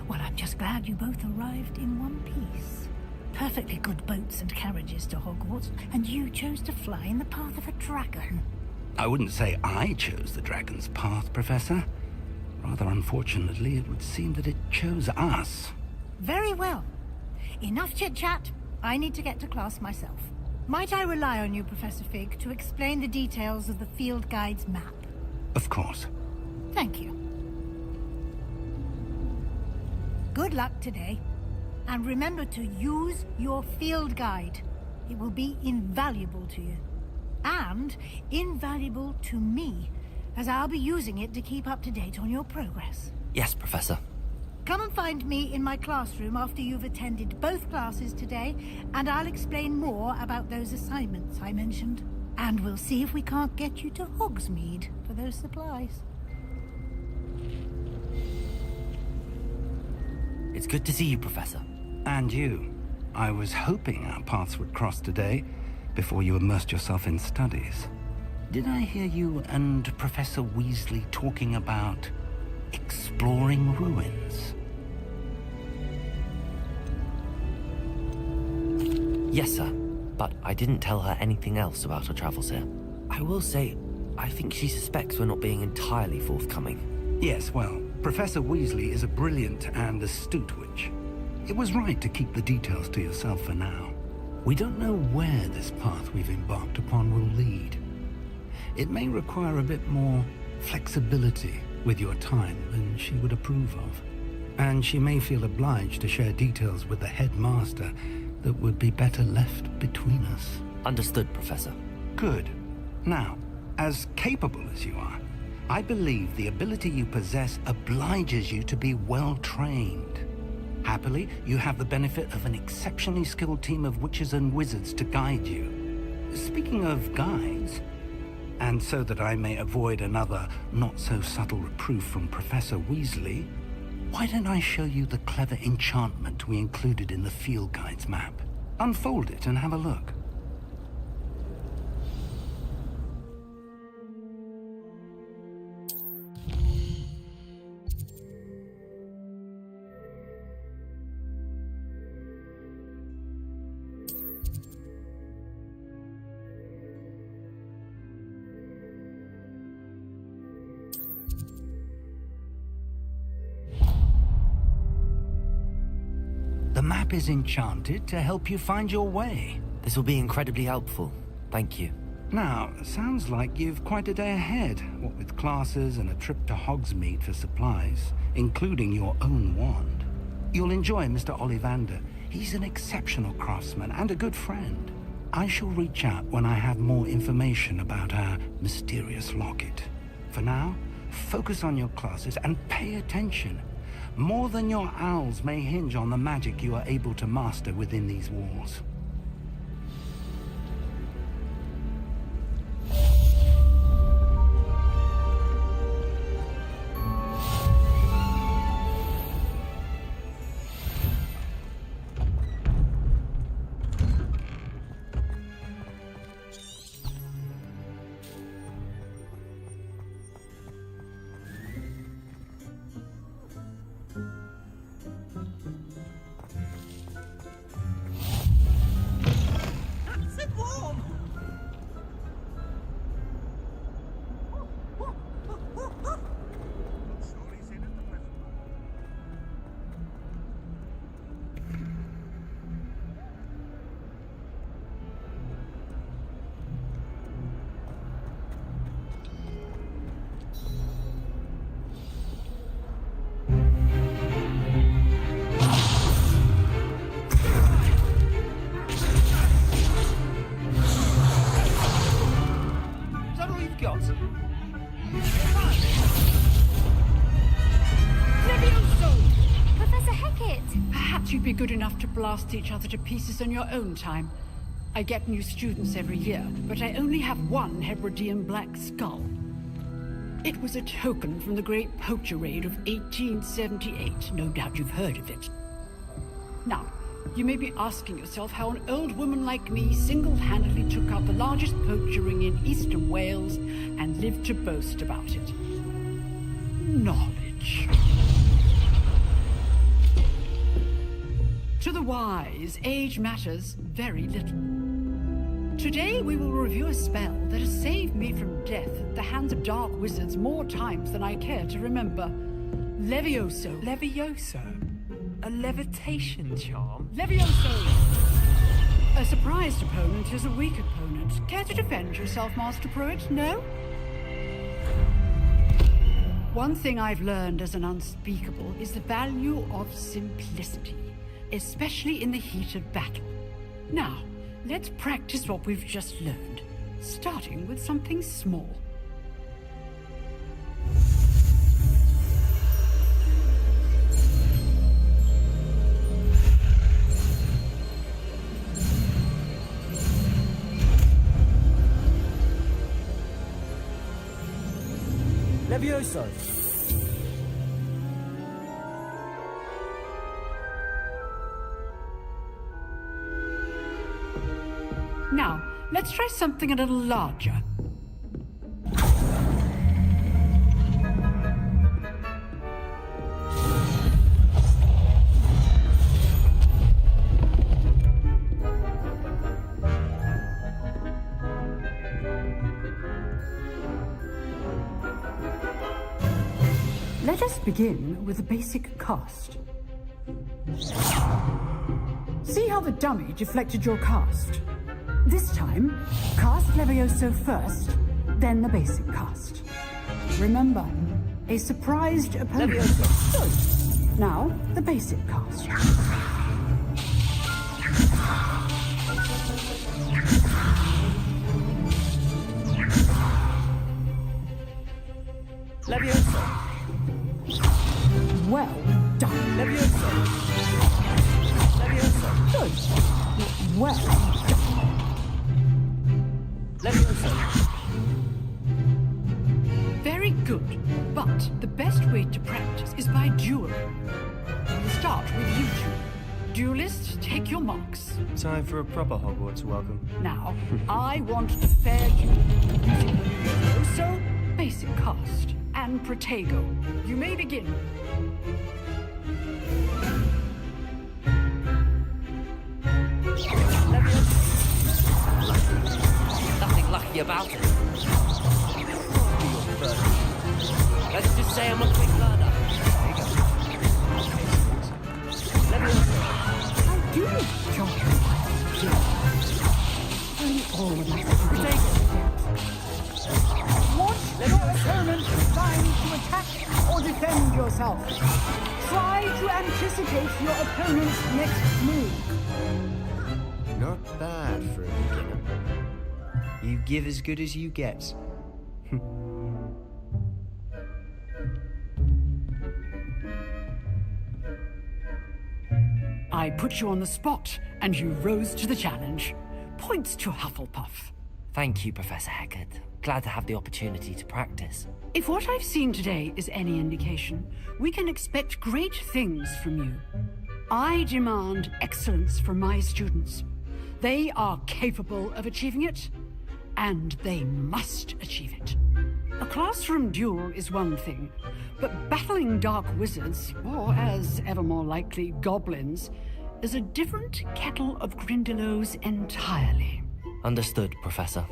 Well, I'm just glad you both arrived in one piece. Perfectly good boats and carriages to Hogwarts, and you chose to fly in the path of a dragon. I wouldn't say I chose the dragon's path, Professor. Rather unfortunately, it would seem that it chose us. Very well. Enough chit-chat. I need to get to class myself. Might I rely on you, Professor Fig, to explain the details of the field guide's map? Of course. Thank you. Good luck today. And remember to use your field guide. It will be invaluable to you. And invaluable to me, as I'll be using it to keep up to date on your progress. Yes, Professor. Come and find me in my classroom after you've attended both classes today, and I'll explain more about those assignments I mentioned. And we'll see if we can't get you to Hogsmeade for those supplies. It's good to see you, Professor. And you. I was hoping our paths would cross today, before you immersed yourself in studies. Did I hear you and Professor Weasley talking about exploring ruins? Yes, sir. But I didn't tell her anything else about our travels here. I will say, I think she suspects we're not being entirely forthcoming. Yes, well, Professor Weasley is a brilliant and astute witch. It was right to keep the details to yourself for now. We don't know where this path we've embarked upon will lead. It may require a bit more flexibility with your time than she would approve of. And she may feel obliged to share details with the headmaster that would be better left between us. Understood, Professor. Good. Now, as capable as you are, I believe the ability you possess obliges you to be well trained. Happily, you have the benefit of an exceptionally skilled team of witches and wizards to guide you. Speaking of guides, and so that I may avoid another not-so-subtle reproof from Professor Weasley, why don't I show you the clever enchantment we included in the field guide's map? Unfold it and have a look. The map is enchanted to help you find your way. This will be incredibly helpful. Thank you. Now, sounds like you've quite a day ahead, what with classes and a trip to Hogsmeade for supplies, including your own wand. You'll enjoy Mr. Ollivander. He's an exceptional craftsman and a good friend. I shall reach out when I have more information about our mysterious locket. For now, focus on your classes and pay attention. More than your owls may hinge on the magic you are able to master within these walls. Good enough to blast each other to pieces on your own time. I get new students every year, but I only have one Hebridean black skull. It was a token from the Great Poacher Raid of 1878. No doubt you've heard of it. Now, you may be asking yourself how an old woman like me single-handedly took out the largest poacher ring in eastern Wales and lived to boast about it. Knowledge. To the wise, age matters very little. Today we will review a spell that has saved me from death at the hands of dark wizards more times than I care to remember. Levioso. Levioso? A levitation charm? Levioso! A surprised opponent is a weak opponent. Care to defend yourself, Master Pruitt? No? One thing I've learned as an unspeakable is the value of simplicity, especially in the heat of battle. Now, let's practice what we've just learned, starting with something small. Levioso. Now, let's try something a little larger. Let us begin with a basic cast. See how the dummy deflected your cast? This time, cast Levioso first, then the basic cast. Remember, a surprised opponent. Levioso. Good. Now, the basic cast. Levioso. Well done. Levioso. Levioso. Good. Well done. Levioso. Very good. But the best way to practice is by dueling. We'll start with you two. Duelists, take your marks. Time for a proper Hogwarts welcome. Now, I want a fair duel. Using Levioso, basic cast, and Protego. You may begin. Nothing lucky about it. Let's just say I'm a quick learner. I do, John. We all would like to take it. Watch your opponent trying to attack or defend yourself. Try to anticipate your opponent's next move. Not bad for a beginner. You give as good as you get. I put you on the spot, and you rose to the challenge. Points to Hufflepuff. Thank you, Professor Heckard. Glad to have the opportunity to practice. If what I've seen today is any indication, we can expect great things from you. I demand excellence from my students. They are capable of achieving it, and they must achieve it. A classroom duel is one thing, but battling dark wizards, or as ever more likely, goblins, is a different kettle of Grindylows entirely. Understood, Professor.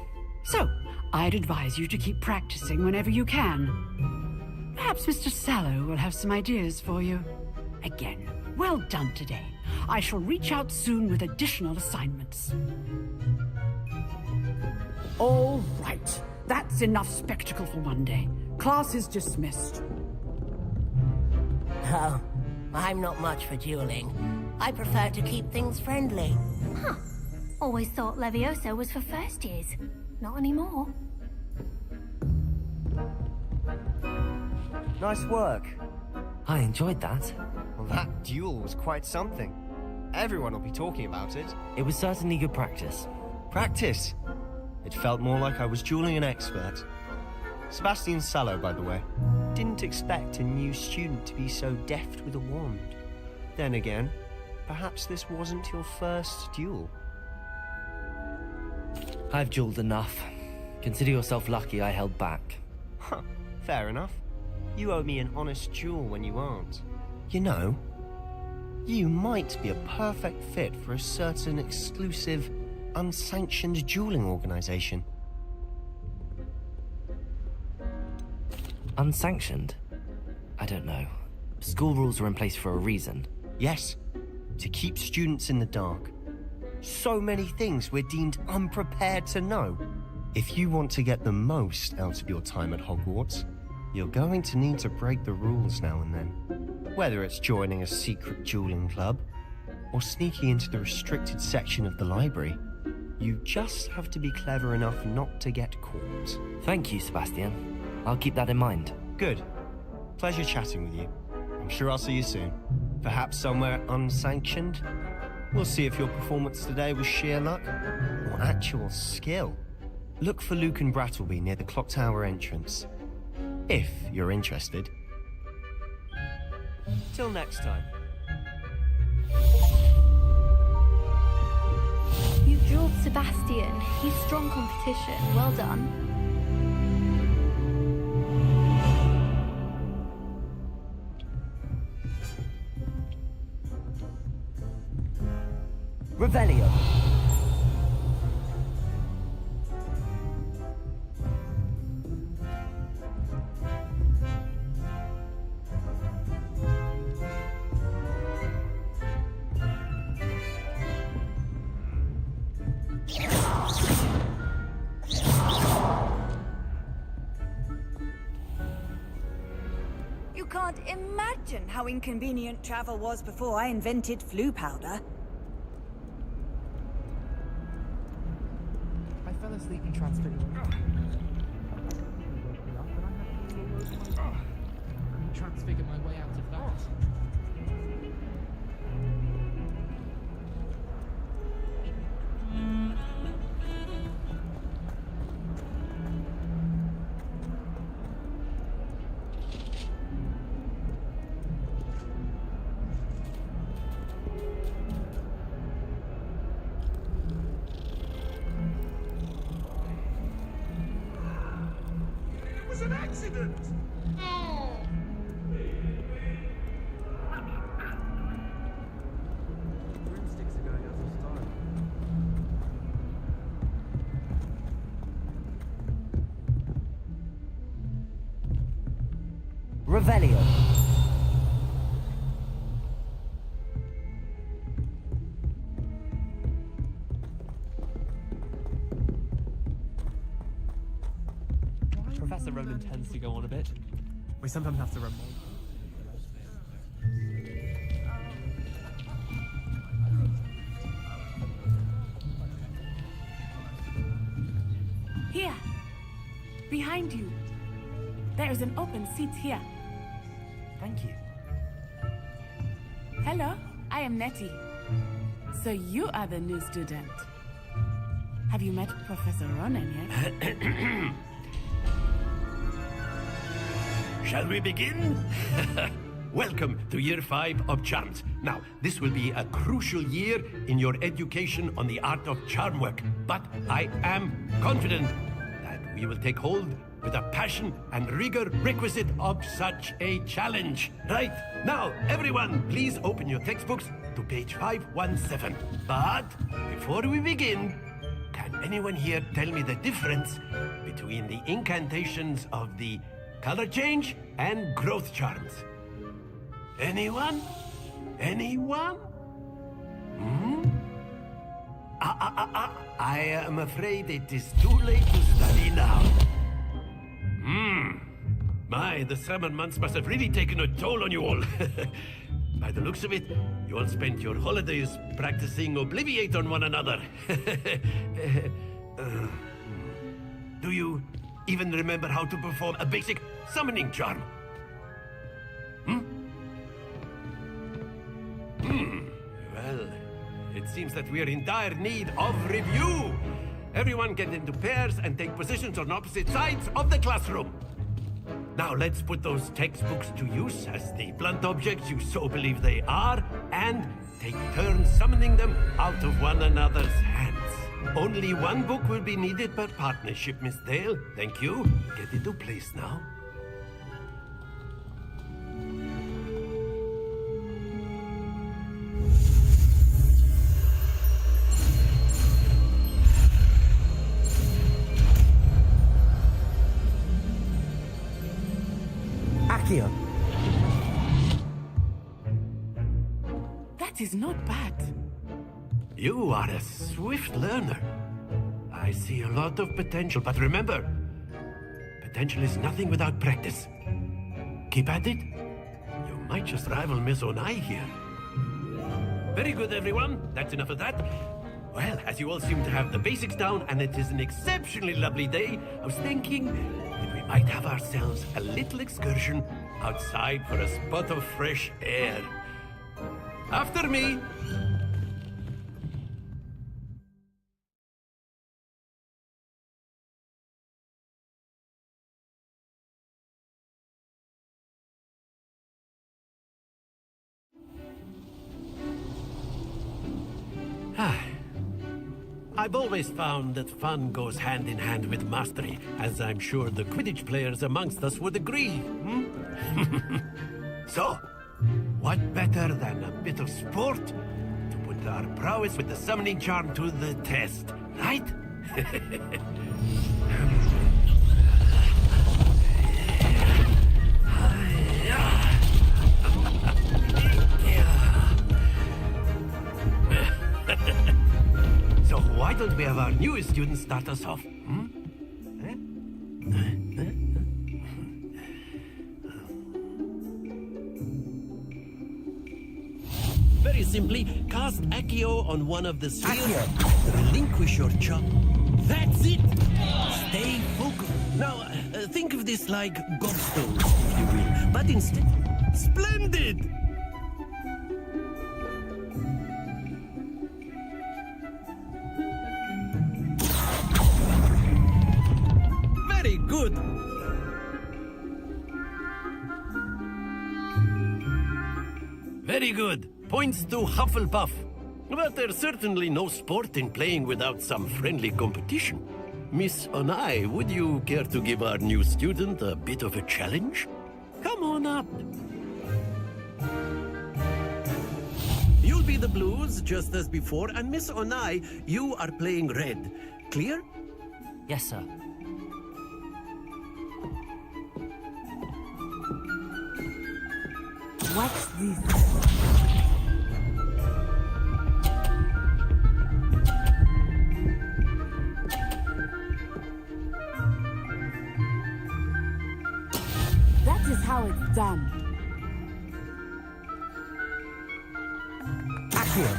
So, I'd advise you to keep practicing whenever you can. Perhaps Mr. Sallow will have some ideas for you. Again, well done today. I shall reach out soon with additional assignments. All right. That's enough spectacle for one day. Class is dismissed. Oh, I'm not much for dueling. I prefer to keep things friendly. Huh. Always thought Levioso was for first years. Not anymore. Nice work. I enjoyed that. Well, that duel was quite something. Everyone will be talking about it. It was certainly good practice. Practice? It felt more like I was dueling an expert. Sebastian Sallow, by the way. Didn't expect a new student to be so deft with a wand. Then again, perhaps this wasn't your first duel. I've dueled enough. Consider yourself lucky I held back. Huh, fair enough. You owe me an honest duel when you aren't. You know, you might be a perfect fit for a certain exclusive, unsanctioned dueling organization. Unsanctioned? I don't know. School rules are in place for a reason. Yes, to keep students in the dark. So many things we're deemed unprepared to know. If you want to get the most out of your time at Hogwarts, you're going to need to break the rules now and then. Whether it's joining a secret dueling club, or sneaking into the restricted section of the library, you just have to be clever enough not to get caught. Thank you, Sebastian. I'll keep that in mind. Good. Pleasure chatting with you. I'm sure I'll see you soon. Perhaps somewhere unsanctioned? We'll see if your performance today was sheer luck or actual skill. Look for Luke and Brattleby near the clock tower entrance. If you're interested. Till next time. You dueled Sebastian. He's strong competition. Well done. Revelio. You can't imagine how inconvenient travel was before I invented flu powder. I fell asleep and transfigured. Transfigured my way out of that. It was an accident! Broomsticks are going out of style. Revelio. Professor Roland tends to go on a bit. We sometimes have to run more. Here, behind you. There is an open seat here. Thank you. Hello, I am Nettie. So you are the new student. Have you met Professor Ronan yet? Shall we begin? Welcome to Year 5 of Charms. Now, this will be a crucial year in your education on the art of charm work, but I am confident that we will take hold with the passion and rigor requisite of such a challenge. Right, now, everyone, please open your textbooks to page 517. But before we begin, can anyone here tell me the difference between the incantations of the color change and growth charms? Anyone? Anyone? I am afraid it is too late to study now. My, the summer months must have really taken a toll on you all. By the looks of it, you all spent your holidays practicing Obliviate on one another. Do you even remember how to perform a basic summoning charm? Well, it seems that we are in dire need of review. Everyone get into pairs and take positions on opposite sides of the classroom. Now let's put those textbooks to use as the blunt objects you so believe they are, and take turns summoning them out of one another's hands. Only one book will be needed per partnership, Miss Dale. Thank you. Get into place now. Accio. That is not bad. You are a swift learner. I see a lot of potential, but remember, potential is nothing without practice. Keep at it. You might just rival Miss Onai here. Very good, everyone. That's enough of that. Well, as you all seem to have the basics down, and it is an exceptionally lovely day, I was thinking that we might have ourselves a little excursion outside for a spot of fresh air. After me. I've always found that fun goes hand in hand with mastery, as I'm sure the Quidditch players amongst us would agree. So, what better than a bit of sport to put our prowess with the summoning charm to the test, right? So why don't we have our newest student start us off? Very simply, cast Accio on one of the spheres. Relinquish your chop. That's it! Stay focused. Now, think of this like gobstones, if you will. But instead, splendid! Very good. Very good. Points to Hufflepuff. But there's certainly no sport in playing without some friendly competition. Miss Onai, would you care to give our new student a bit of a challenge? Come on up. You'll be the blues, just as before, and Miss Onai, you are playing red. Clear? Yes, sir. What's this? That is how it's done. Accio.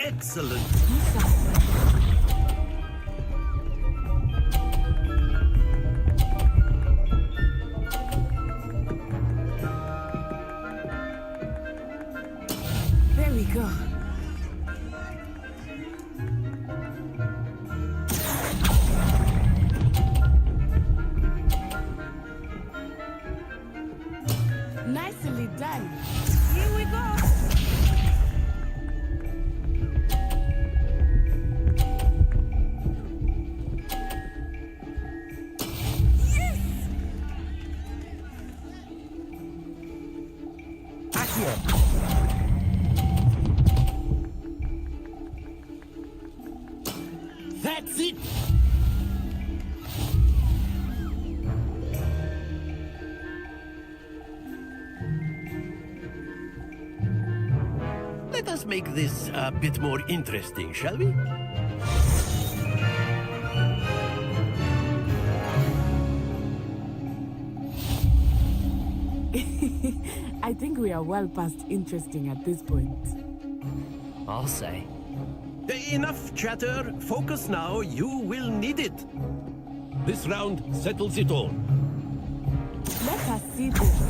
Excellent. There we go. Nicely done. Here we go. Yes! Accio. That's it! Let us make this a bit more interesting, shall we? I think we are well past interesting at this point. I'll say. Enough chatter. Focus now. You will need it. This round settles it all. Let us see this.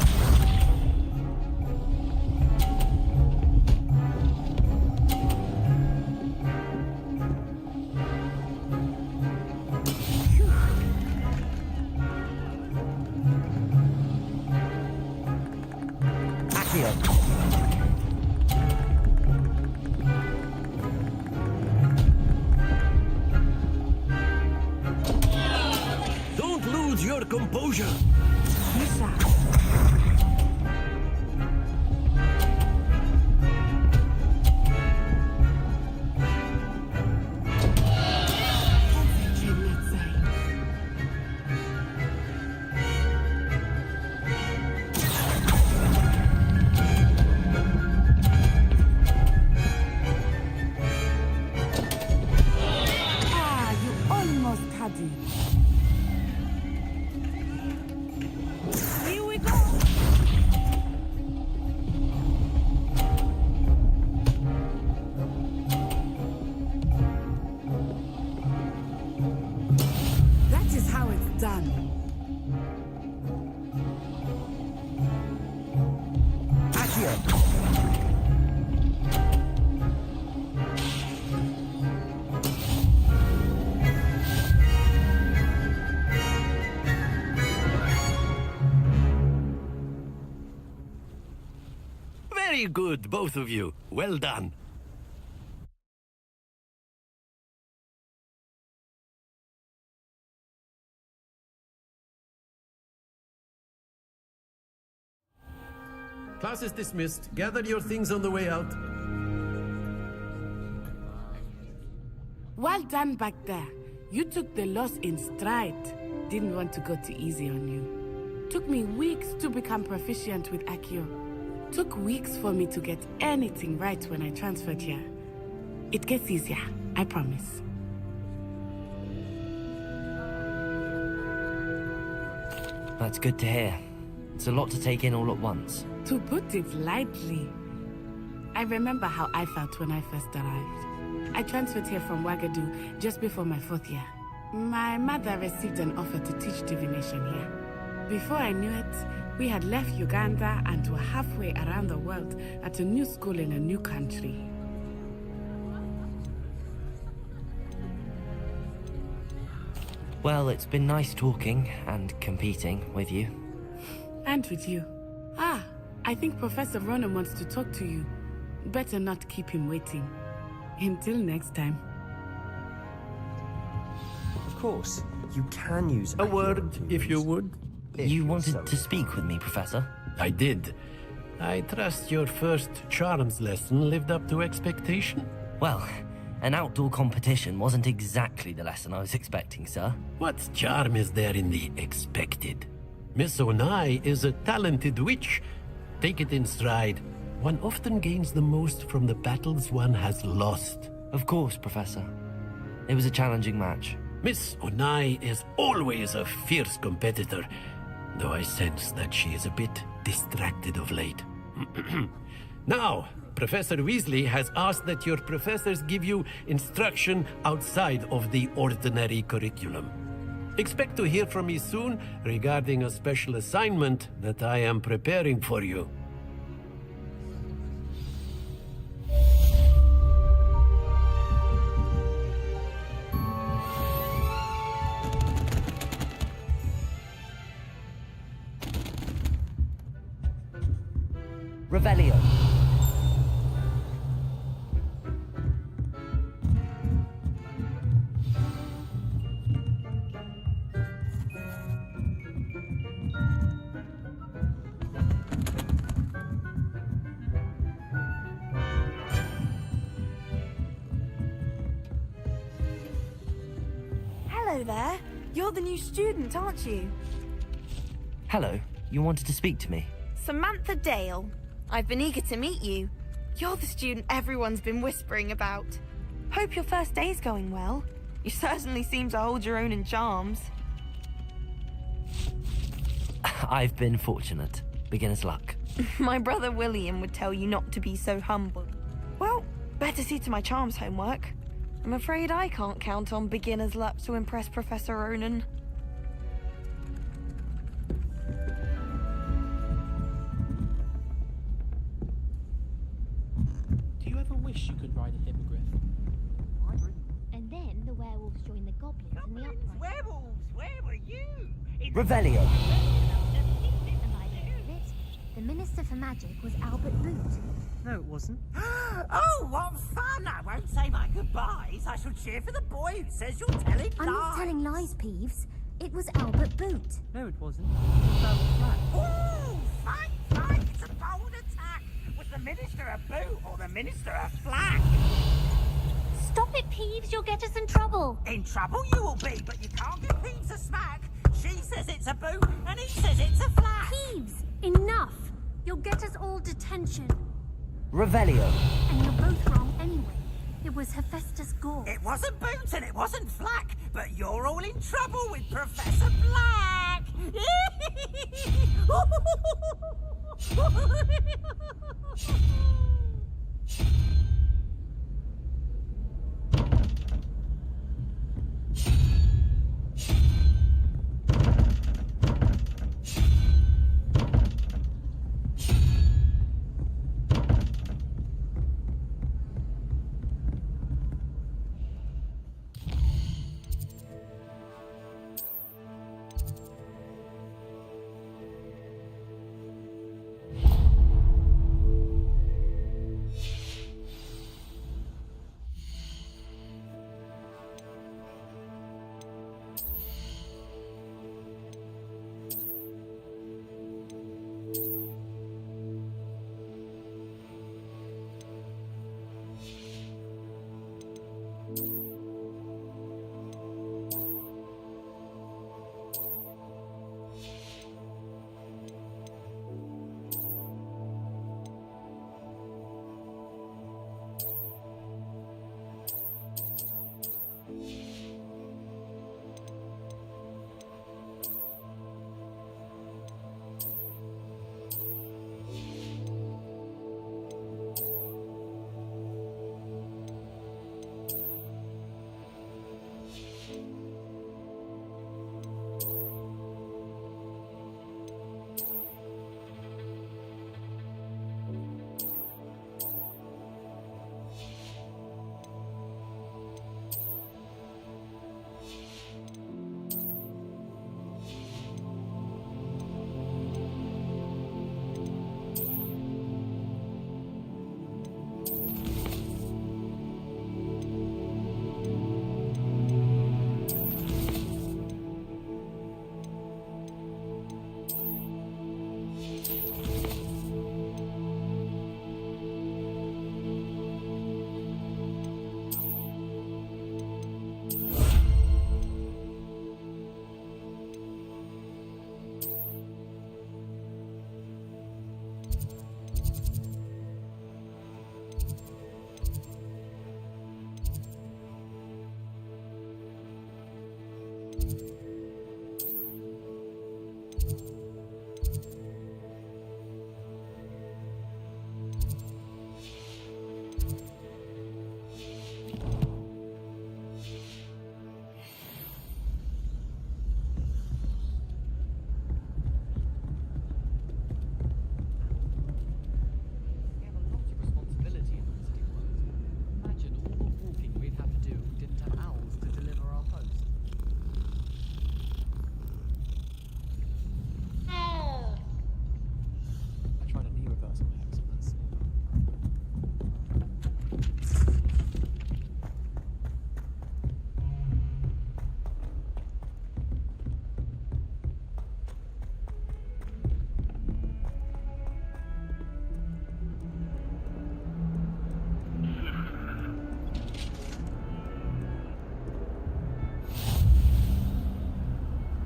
composure. Yes, sir. Very good, both of you. Well done. Class is dismissed. Gather your things on the way out. Well done back there. You took the loss in stride. Didn't want to go too easy on you. Took me weeks to become proficient with Accio. Took weeks for me to get anything right when I transferred here. It gets easier, I promise. That's good to hear. It's a lot to take in all at once. To put it lightly, I remember how I felt when I first arrived. I transferred here from Ouagadougou just before my 4th year. My mother received an offer to teach divination here. Before I knew it, we had left Uganda and were halfway around the world at a new school in a new country. Well, it's been nice talking and competing with you. And with you. Ah, I think Professor Ronan wants to talk to you. Better not keep him waiting. Until next time. Of course, you can use a word, if you would. You wanted to speak with me, Professor? I did. I trust your first charms lesson lived up to expectation? Well, an outdoor competition wasn't exactly the lesson I was expecting, sir. What charm is there in the expected? Miss Onai is a talented witch. Take it in stride. One often gains the most from the battles one has lost. Of course, Professor. It was a challenging match. Miss Onai is always a fierce competitor, though I sense that she is a bit distracted of late. Now, Professor Weasley has asked that your professors give you instruction outside of the ordinary curriculum. Expect to hear from me soon regarding a special assignment that I am preparing for you. Revelio. Hello there. You're the new student, aren't you? Hello. You wanted to speak to me? Samantha Dale. I've been eager to meet you. You're the student everyone's been whispering about. Hope your first day's going well. You certainly seem to hold your own in charms. I've been fortunate. Beginner's luck. My brother William would tell you not to be so humble. Well, better see to my charms homework. I'm afraid I can't count on beginner's luck to impress Professor Ronan. Do you ever wish you could ride a hippogriff? And then the werewolves joined the goblins in the uprising. Werewolves, where were you? Revelio. And by the end of it, the Minister for Magic was Albert Boot. No, it wasn't. Oh, what fun! I won't say my goodbyes. I shall cheer for the boy who says you're telling lies. I'm not telling lies, Peeves. It was Albert Boot. No, it wasn't. It was Albert Flack. Ooh, fight! It's a bold attack! Was the Minister a boot or the Minister a flack? Stop it, Peeves. You'll get us in trouble. In trouble you will be, but you can't give Peeves a smack. She says it's a boot, and he says it's a flack. Peeves, enough. You'll get us all detention. Revelio. And you're both wrong anyway. It was Hephaestus Gore. It wasn't boot and it wasn't flack, but you're all in trouble with Professor Black.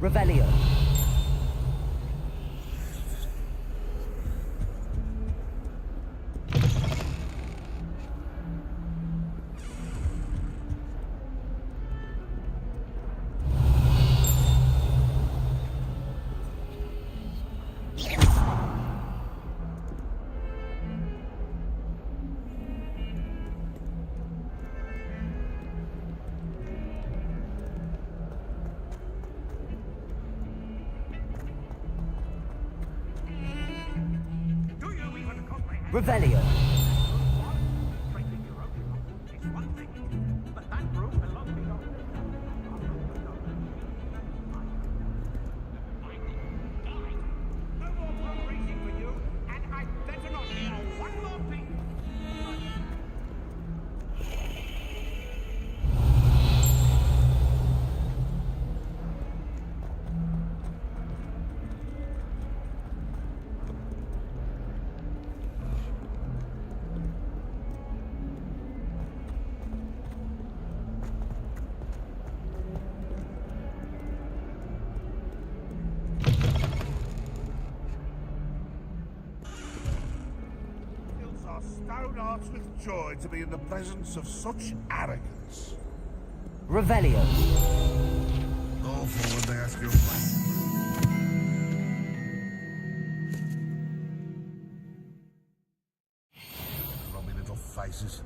Revelio. Revelio. not with joy to be in the presence of such arrogance. Revelio. Awful when they ask your question. Grubby little faces.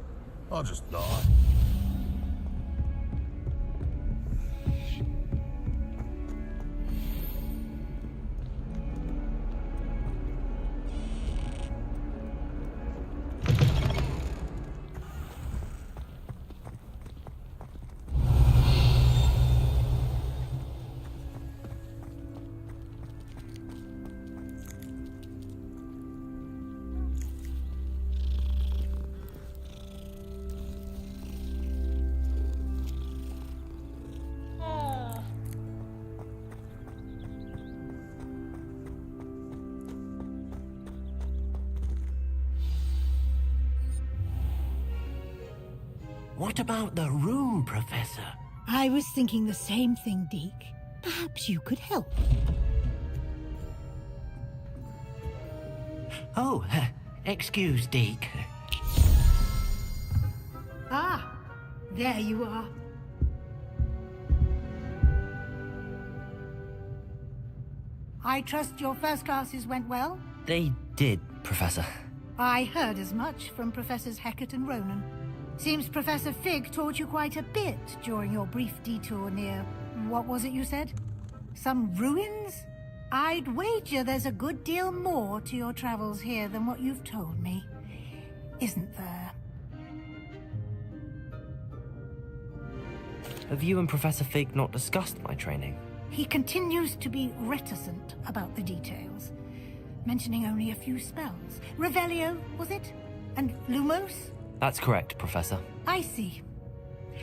I'll just die. What about the room, Professor? I was thinking the same thing, Deke. Perhaps you could help. Oh, excuse, Deke. Ah, there you are. I trust your first classes went well? They did, Professor. I heard as much from Professors Hecat and Ronan. Seems Professor Fig taught you quite a bit during your brief detour near... what was it you said? Some ruins? I'd wager there's a good deal more to your travels here than what you've told me. Isn't there? Have you and Professor Fig not discussed my training? He continues to be reticent about the details, mentioning only a few spells. Revelio, was it? And Lumos? That's correct, Professor. I see.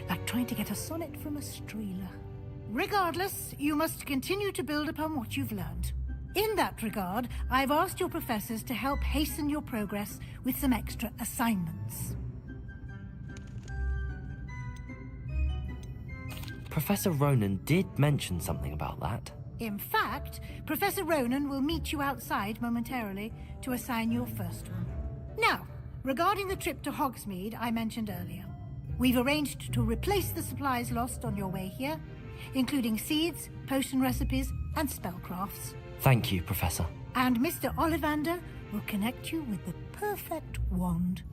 Like trying to get a sonnet from a streeler. Regardless, you must continue to build upon what you've learned. In that regard, I've asked your professors to help hasten your progress with some extra assignments. Professor Ronan did mention something about that. In fact, Professor Ronan will meet you outside momentarily to assign your first one. Now, regarding the trip to Hogsmeade I mentioned earlier, we've arranged to replace the supplies lost on your way here, including seeds, potion recipes, and spellcrafts. Thank you, Professor. And Mr. Ollivander will connect you with the perfect wand.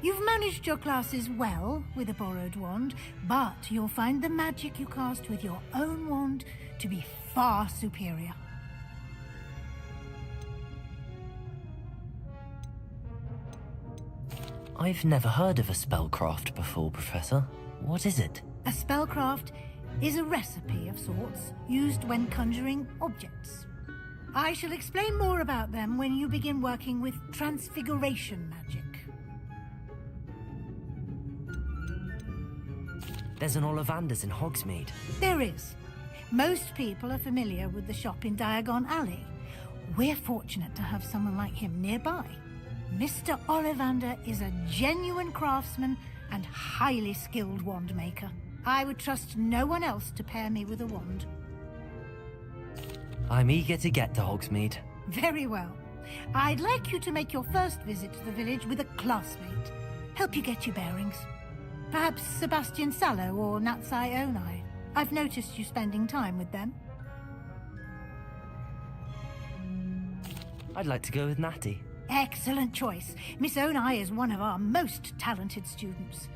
You've managed your classes well with a borrowed wand, but you'll find the magic you cast with your own wand to be far superior. I've never heard of a spellcraft before, Professor. What is it? A spellcraft is a recipe of sorts used when conjuring objects. I shall explain more about them when you begin working with transfiguration magic. There's an Ollivander's in Hogsmeade. There is. Most people are familiar with the shop in Diagon Alley. We're fortunate to have someone like him nearby. Mr. Ollivander is a genuine craftsman and highly skilled wand maker. I would trust no one else to pair me with a wand. I'm eager to get to Hogsmeade. Very well. I'd like you to make your first visit to the village with a classmate. Help you get your bearings. Perhaps Sebastian Sallow or Natsai Onai. I've noticed you spending time with them. I'd like to go with Natty. Excellent choice. Miss Onai is one of our most talented students.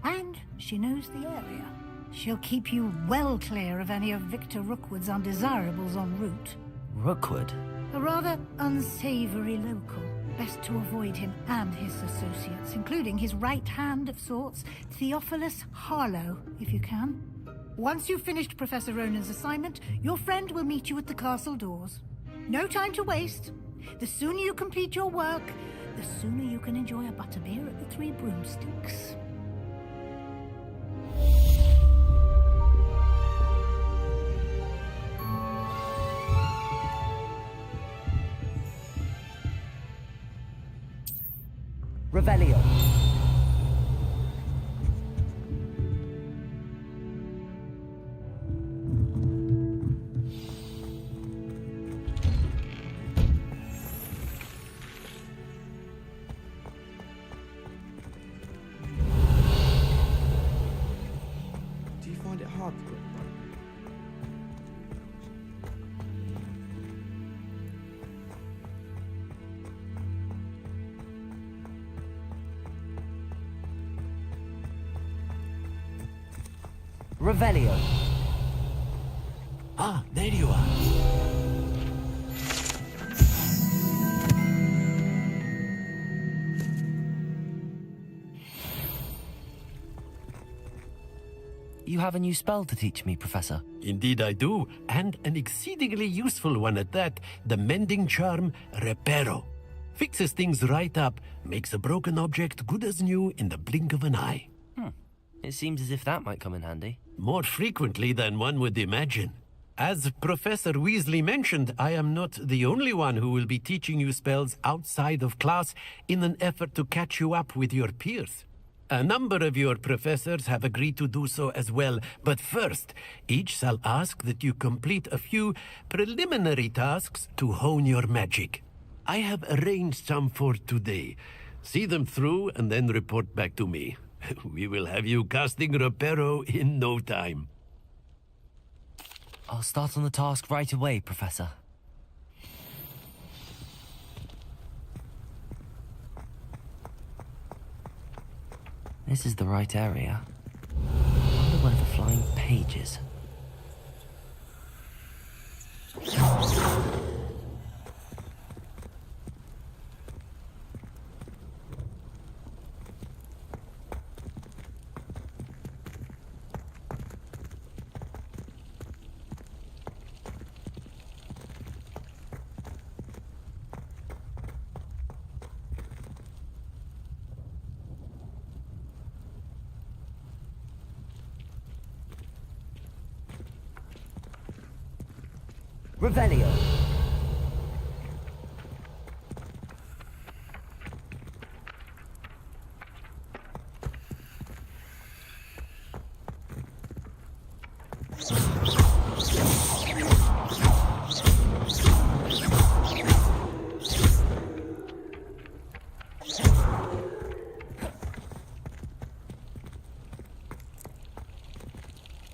And she knows the area. She'll keep you well clear of any of Victor Rookwood's undesirables en route. Rookwood? A rather unsavory local. Best to avoid him and his associates, including his right hand of sorts, Theophilus Harlow, if you can. Once you've finished Professor Ronan's assignment, your friend will meet you at the castle doors. No time to waste. The sooner you complete your work, the sooner you can enjoy a butterbeer at the Three Broomsticks. Revelio. find it hard to quit. Revelio. Ah, there you are. You have a new spell to teach me, Professor. Indeed I do, and an exceedingly useful one at that. The mending charm, Reparo. Fixes things right up, makes a broken object good as new in the blink of an eye. It seems as if that might come in handy. More frequently than one would imagine. As Professor Weasley mentioned, I am not the only one who will be teaching you spells outside of class in an effort to catch you up with your peers. A number of your professors have agreed to do so as well, but first, each shall ask that you complete a few preliminary tasks to hone your magic. I have arranged some for today. See them through and then report back to me. We will have you casting Reparo in no time. I'll start on the task right away, Professor. This is the right area. I wonder where the flying page is. Revelio.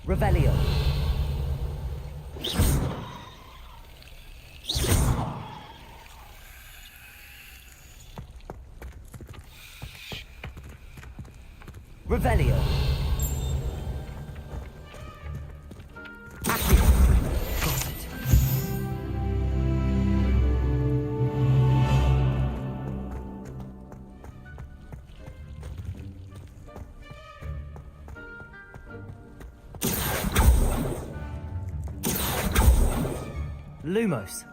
Revelio. Revelio. Accio. Got it. Lumos.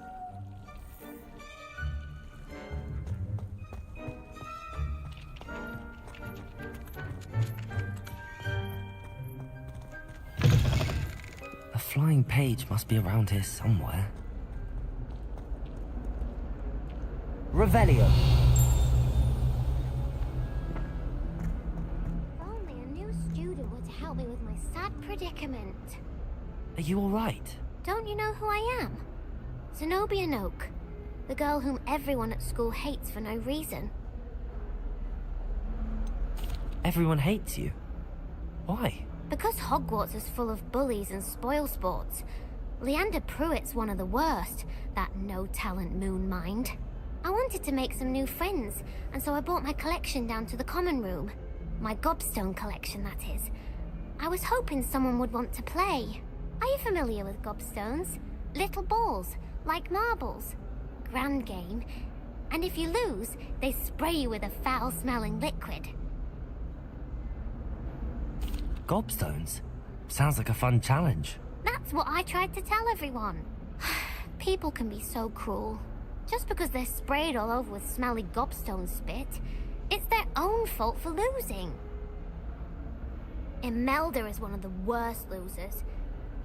A flying page must be around here somewhere. Revelio. If only a new student were to help me with my sad predicament. Are you all right? Don't you know who I am? Zenobia Noak, the girl whom everyone at school hates for no reason. Everyone hates you. Why? Because Hogwarts is full of bullies and spoilsports. Leander Pruitt's one of the worst, that no-talent moon mind. I wanted to make some new friends, and so I brought my collection down to the common room. My gobstone collection, that is. I was hoping someone would want to play. Are you familiar with gobstones? Little balls, like marbles. Grand game. And if you lose, they spray you with a foul-smelling liquid. Gobstones? Sounds like a fun challenge. That's what I tried to tell everyone. People can be so cruel. Just because they're sprayed all over with smelly gobstone spit, it's their own fault for losing. Imelda is one of the worst losers.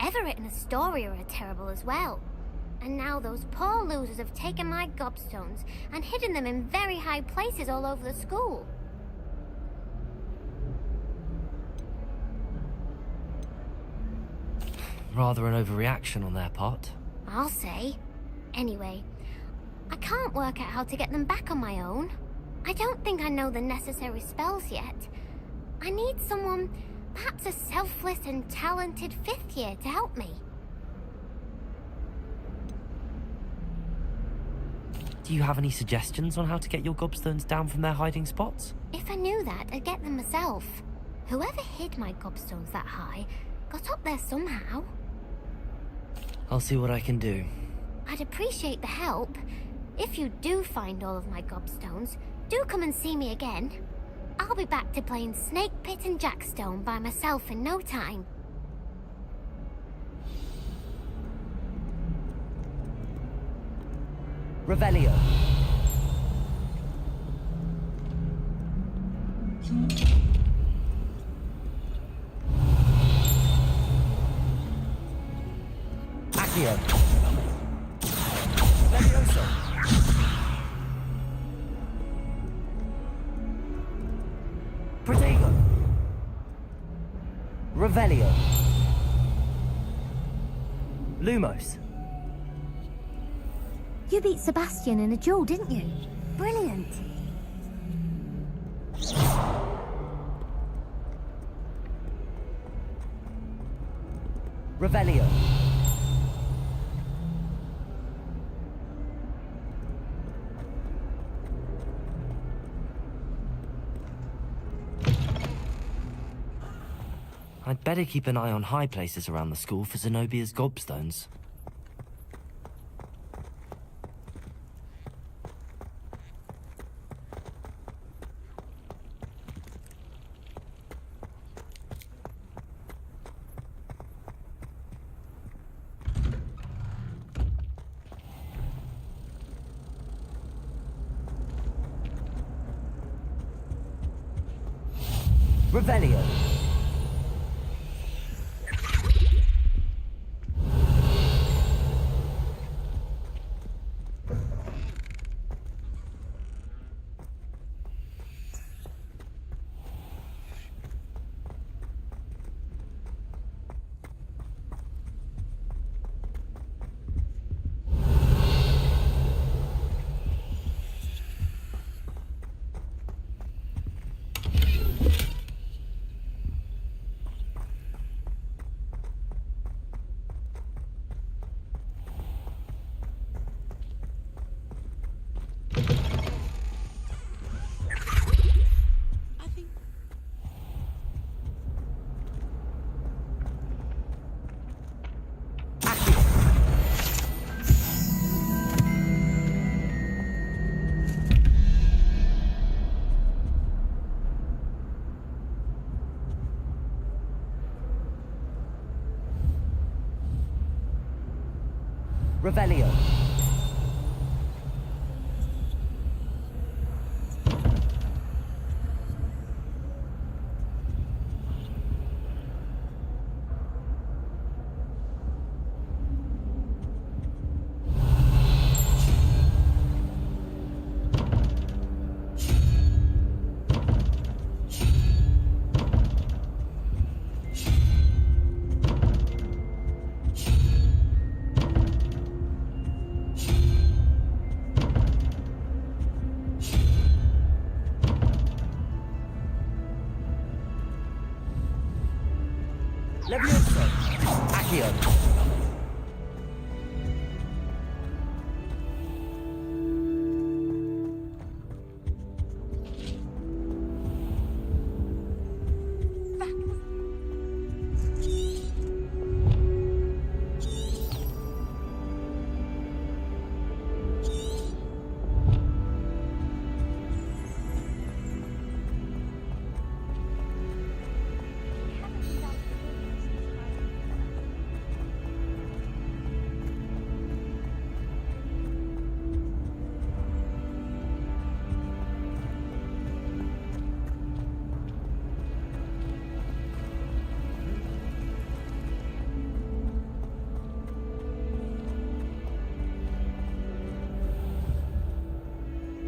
Everett and Astoria are terrible as well. And now those poor losers have taken my gobstones and hidden them in very high places all over the school. Rather an overreaction on their part. I'll say. Anyway, I can't work out how to get them back on my own. I don't think I know the necessary spells yet. I need someone Perhaps a selfless and talented 5th year to help me. Do you have any suggestions on how to get your gobstones down from their hiding spots? If I knew that, I'd get them myself. Whoever hid my gobstones that high got up there somehow. I'll see what I can do. I'd appreciate the help. If you do find all of my gobstones, do come and see me again. I'll be back to playing Snake Pit and Jackstone by myself in no time. Revelio. Accio. Levioso. Protego. Revelio. Lumos. You beat Sebastian in a duel, didn't you? Brilliant. Revelio. I'd better keep an eye on high places around the school for Zenobia's gobstones. Revelio. Revelio. Levioso. Accio.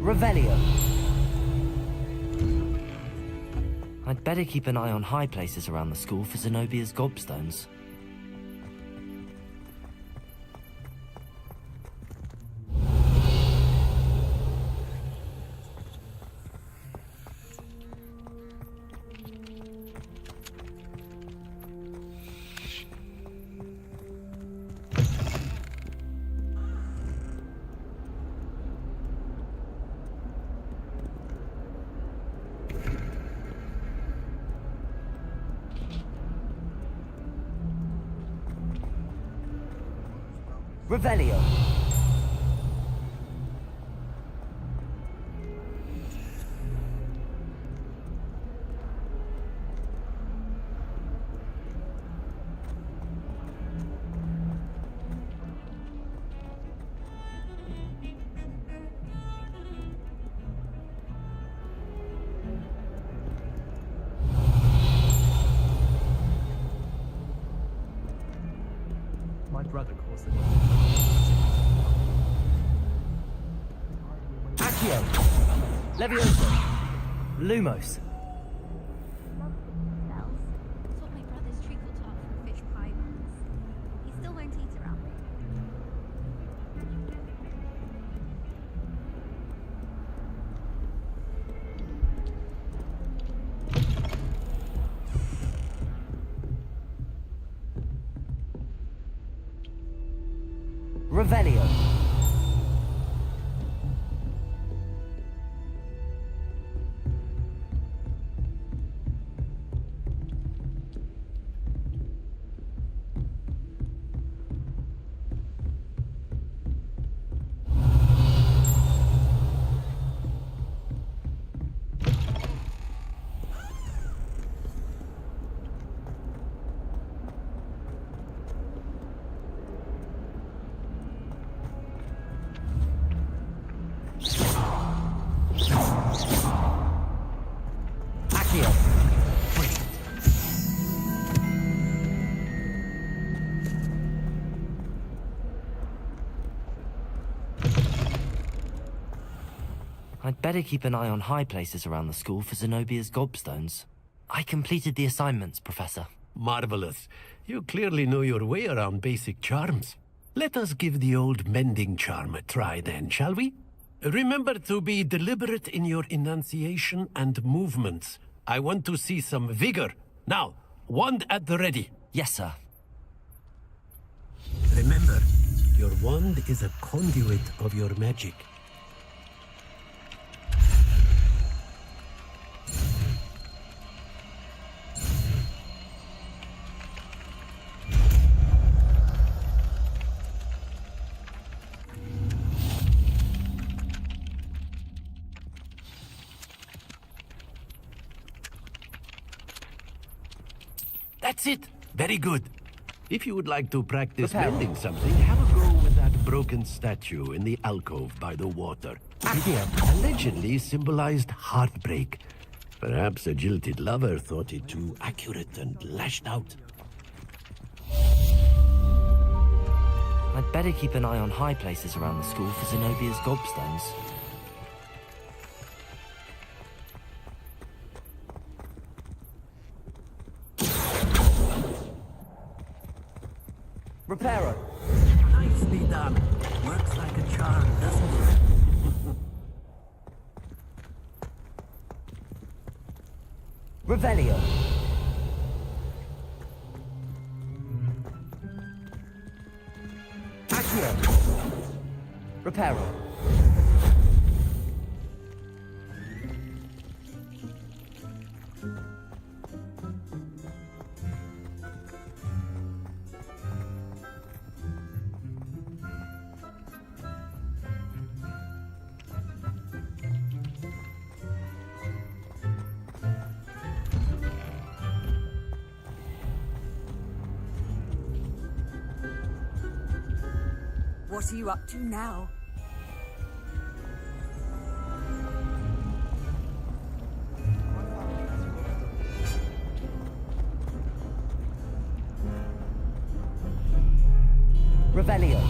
Revelio. I'd better keep an eye on high places around the school for Zenobia's gobstones. Revelio. My brother calls it. Accio. Levioso. Lumos. Taught my brother's treacle tart from fish pie once. He still won't eat around me. Revelio. Accio. I'd better keep an eye on high places around the school for Zenobia's gobstones. I completed the assignments, Professor. Marvelous. You clearly know your way around basic charms. Let us give the old mending charm a try then, shall we? Remember to be deliberate in your enunciation and movements. I want to see some vigor. Now, wand at the ready. Yes, sir. Remember, your wand is a conduit of your magic. That's it. Very good. If you would like to practice mending something, have a go with that broken statue in the alcove by the water. It allegedly symbolized heartbreak. Perhaps a jilted lover thought it too accurate and lashed out. I'd better keep an eye on high places around the school for Zenobia's gobstones. Reparo. Nicely done. Works like a charm, doesn't it? Revelio. Accio. Reparo. What are you up to now? Revelio.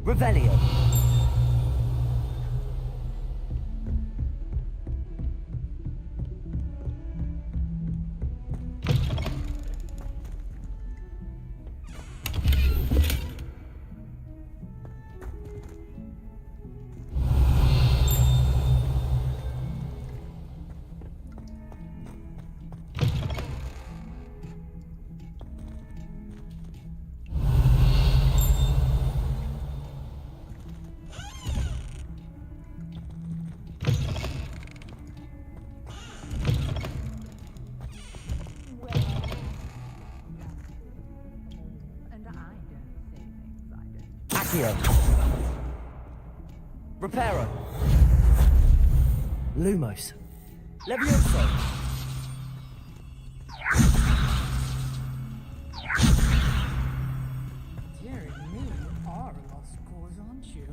Revelio. Reparo. Lumos. Levioso. Dear me, you are a lost cause, aren't you?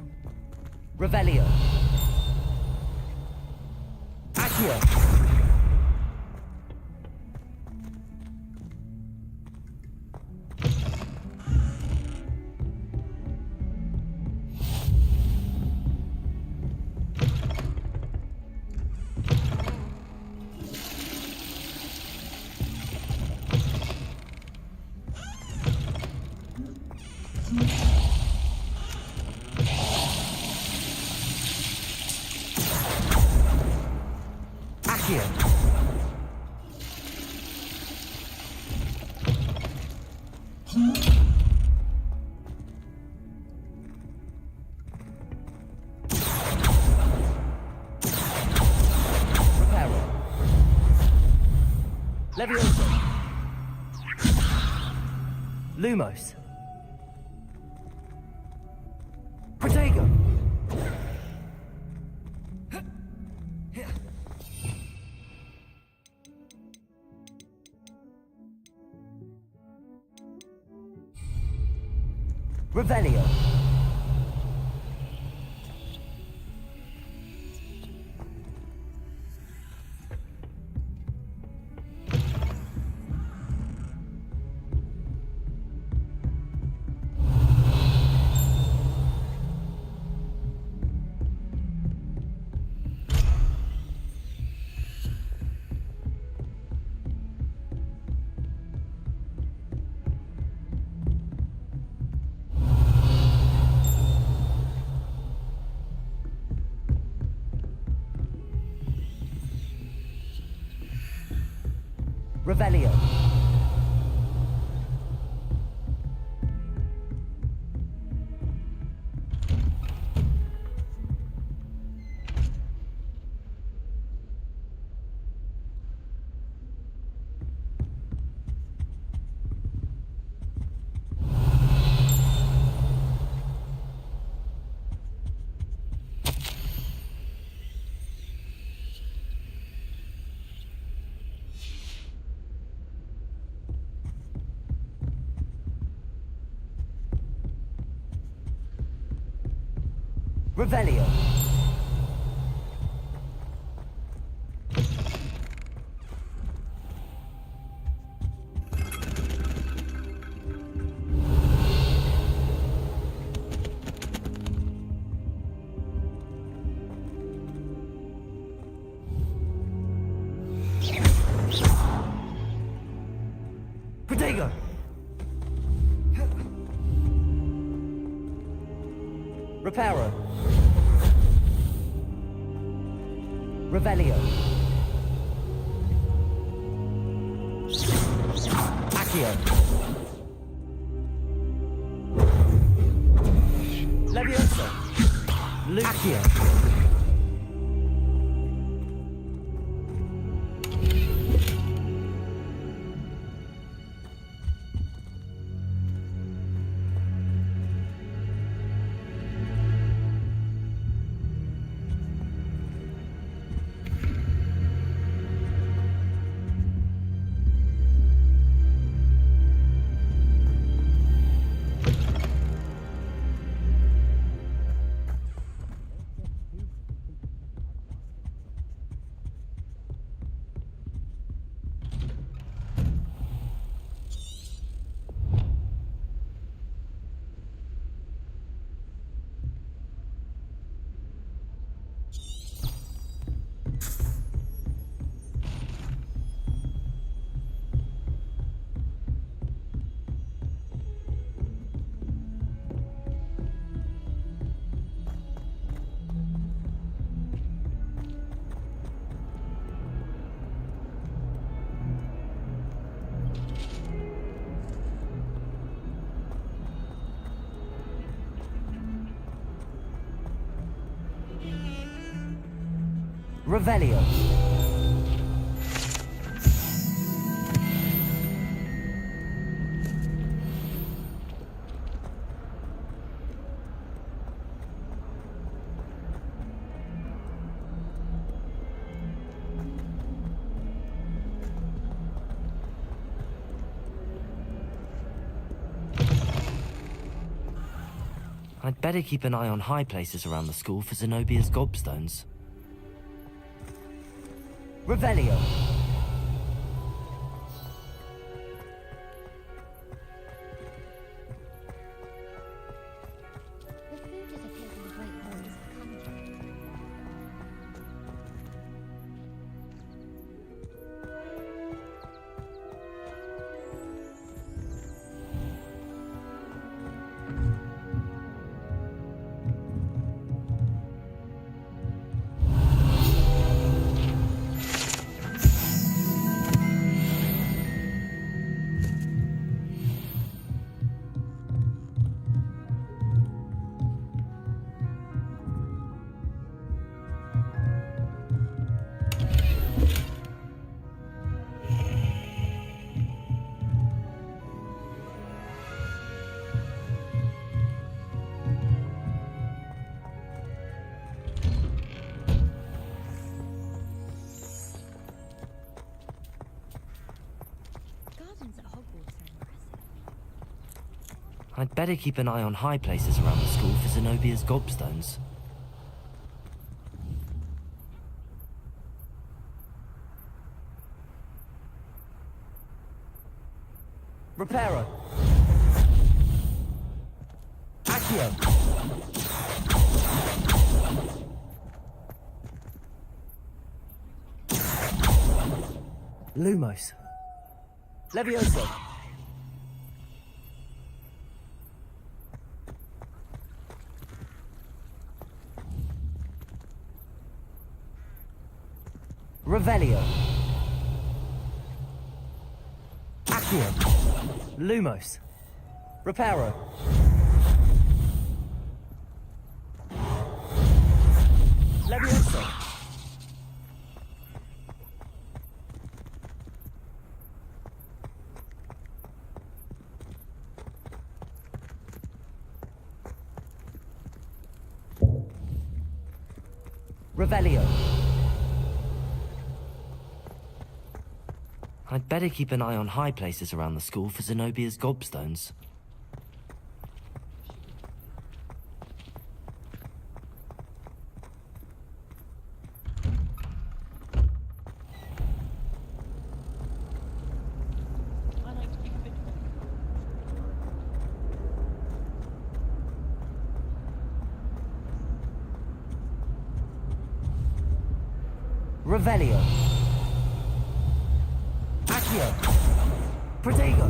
Revelio. Accio. Levioso. Lumos. Protego. Revelio. Revelio. Revelio. Protego. Reparo. Revelio. Accio. Levioso. Accio. Revelio. I'd better keep an eye on high places around the school for Zenobia's gobstones. Revelio. I'd better keep an eye on high places around the school for Zenobia's gobstones. Reparo. Accio. Lumos. Levioso. Revelio. Accio. Lumos. Reparo. Levioso. Revelio. I'd better keep an eye on high places around the school for Zenobia's gobstones. Revelio. Accio. Protego.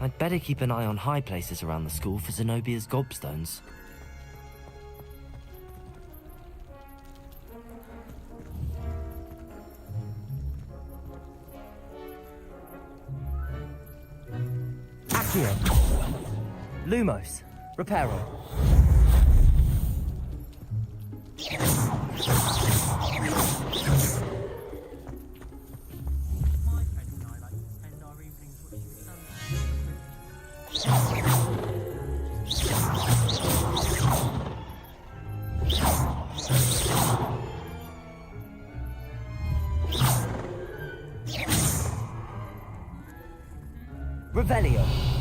I'd better keep an eye on high places around the school for Zenobia's gobstones. Accio. Lumos. Reparo. Revelio.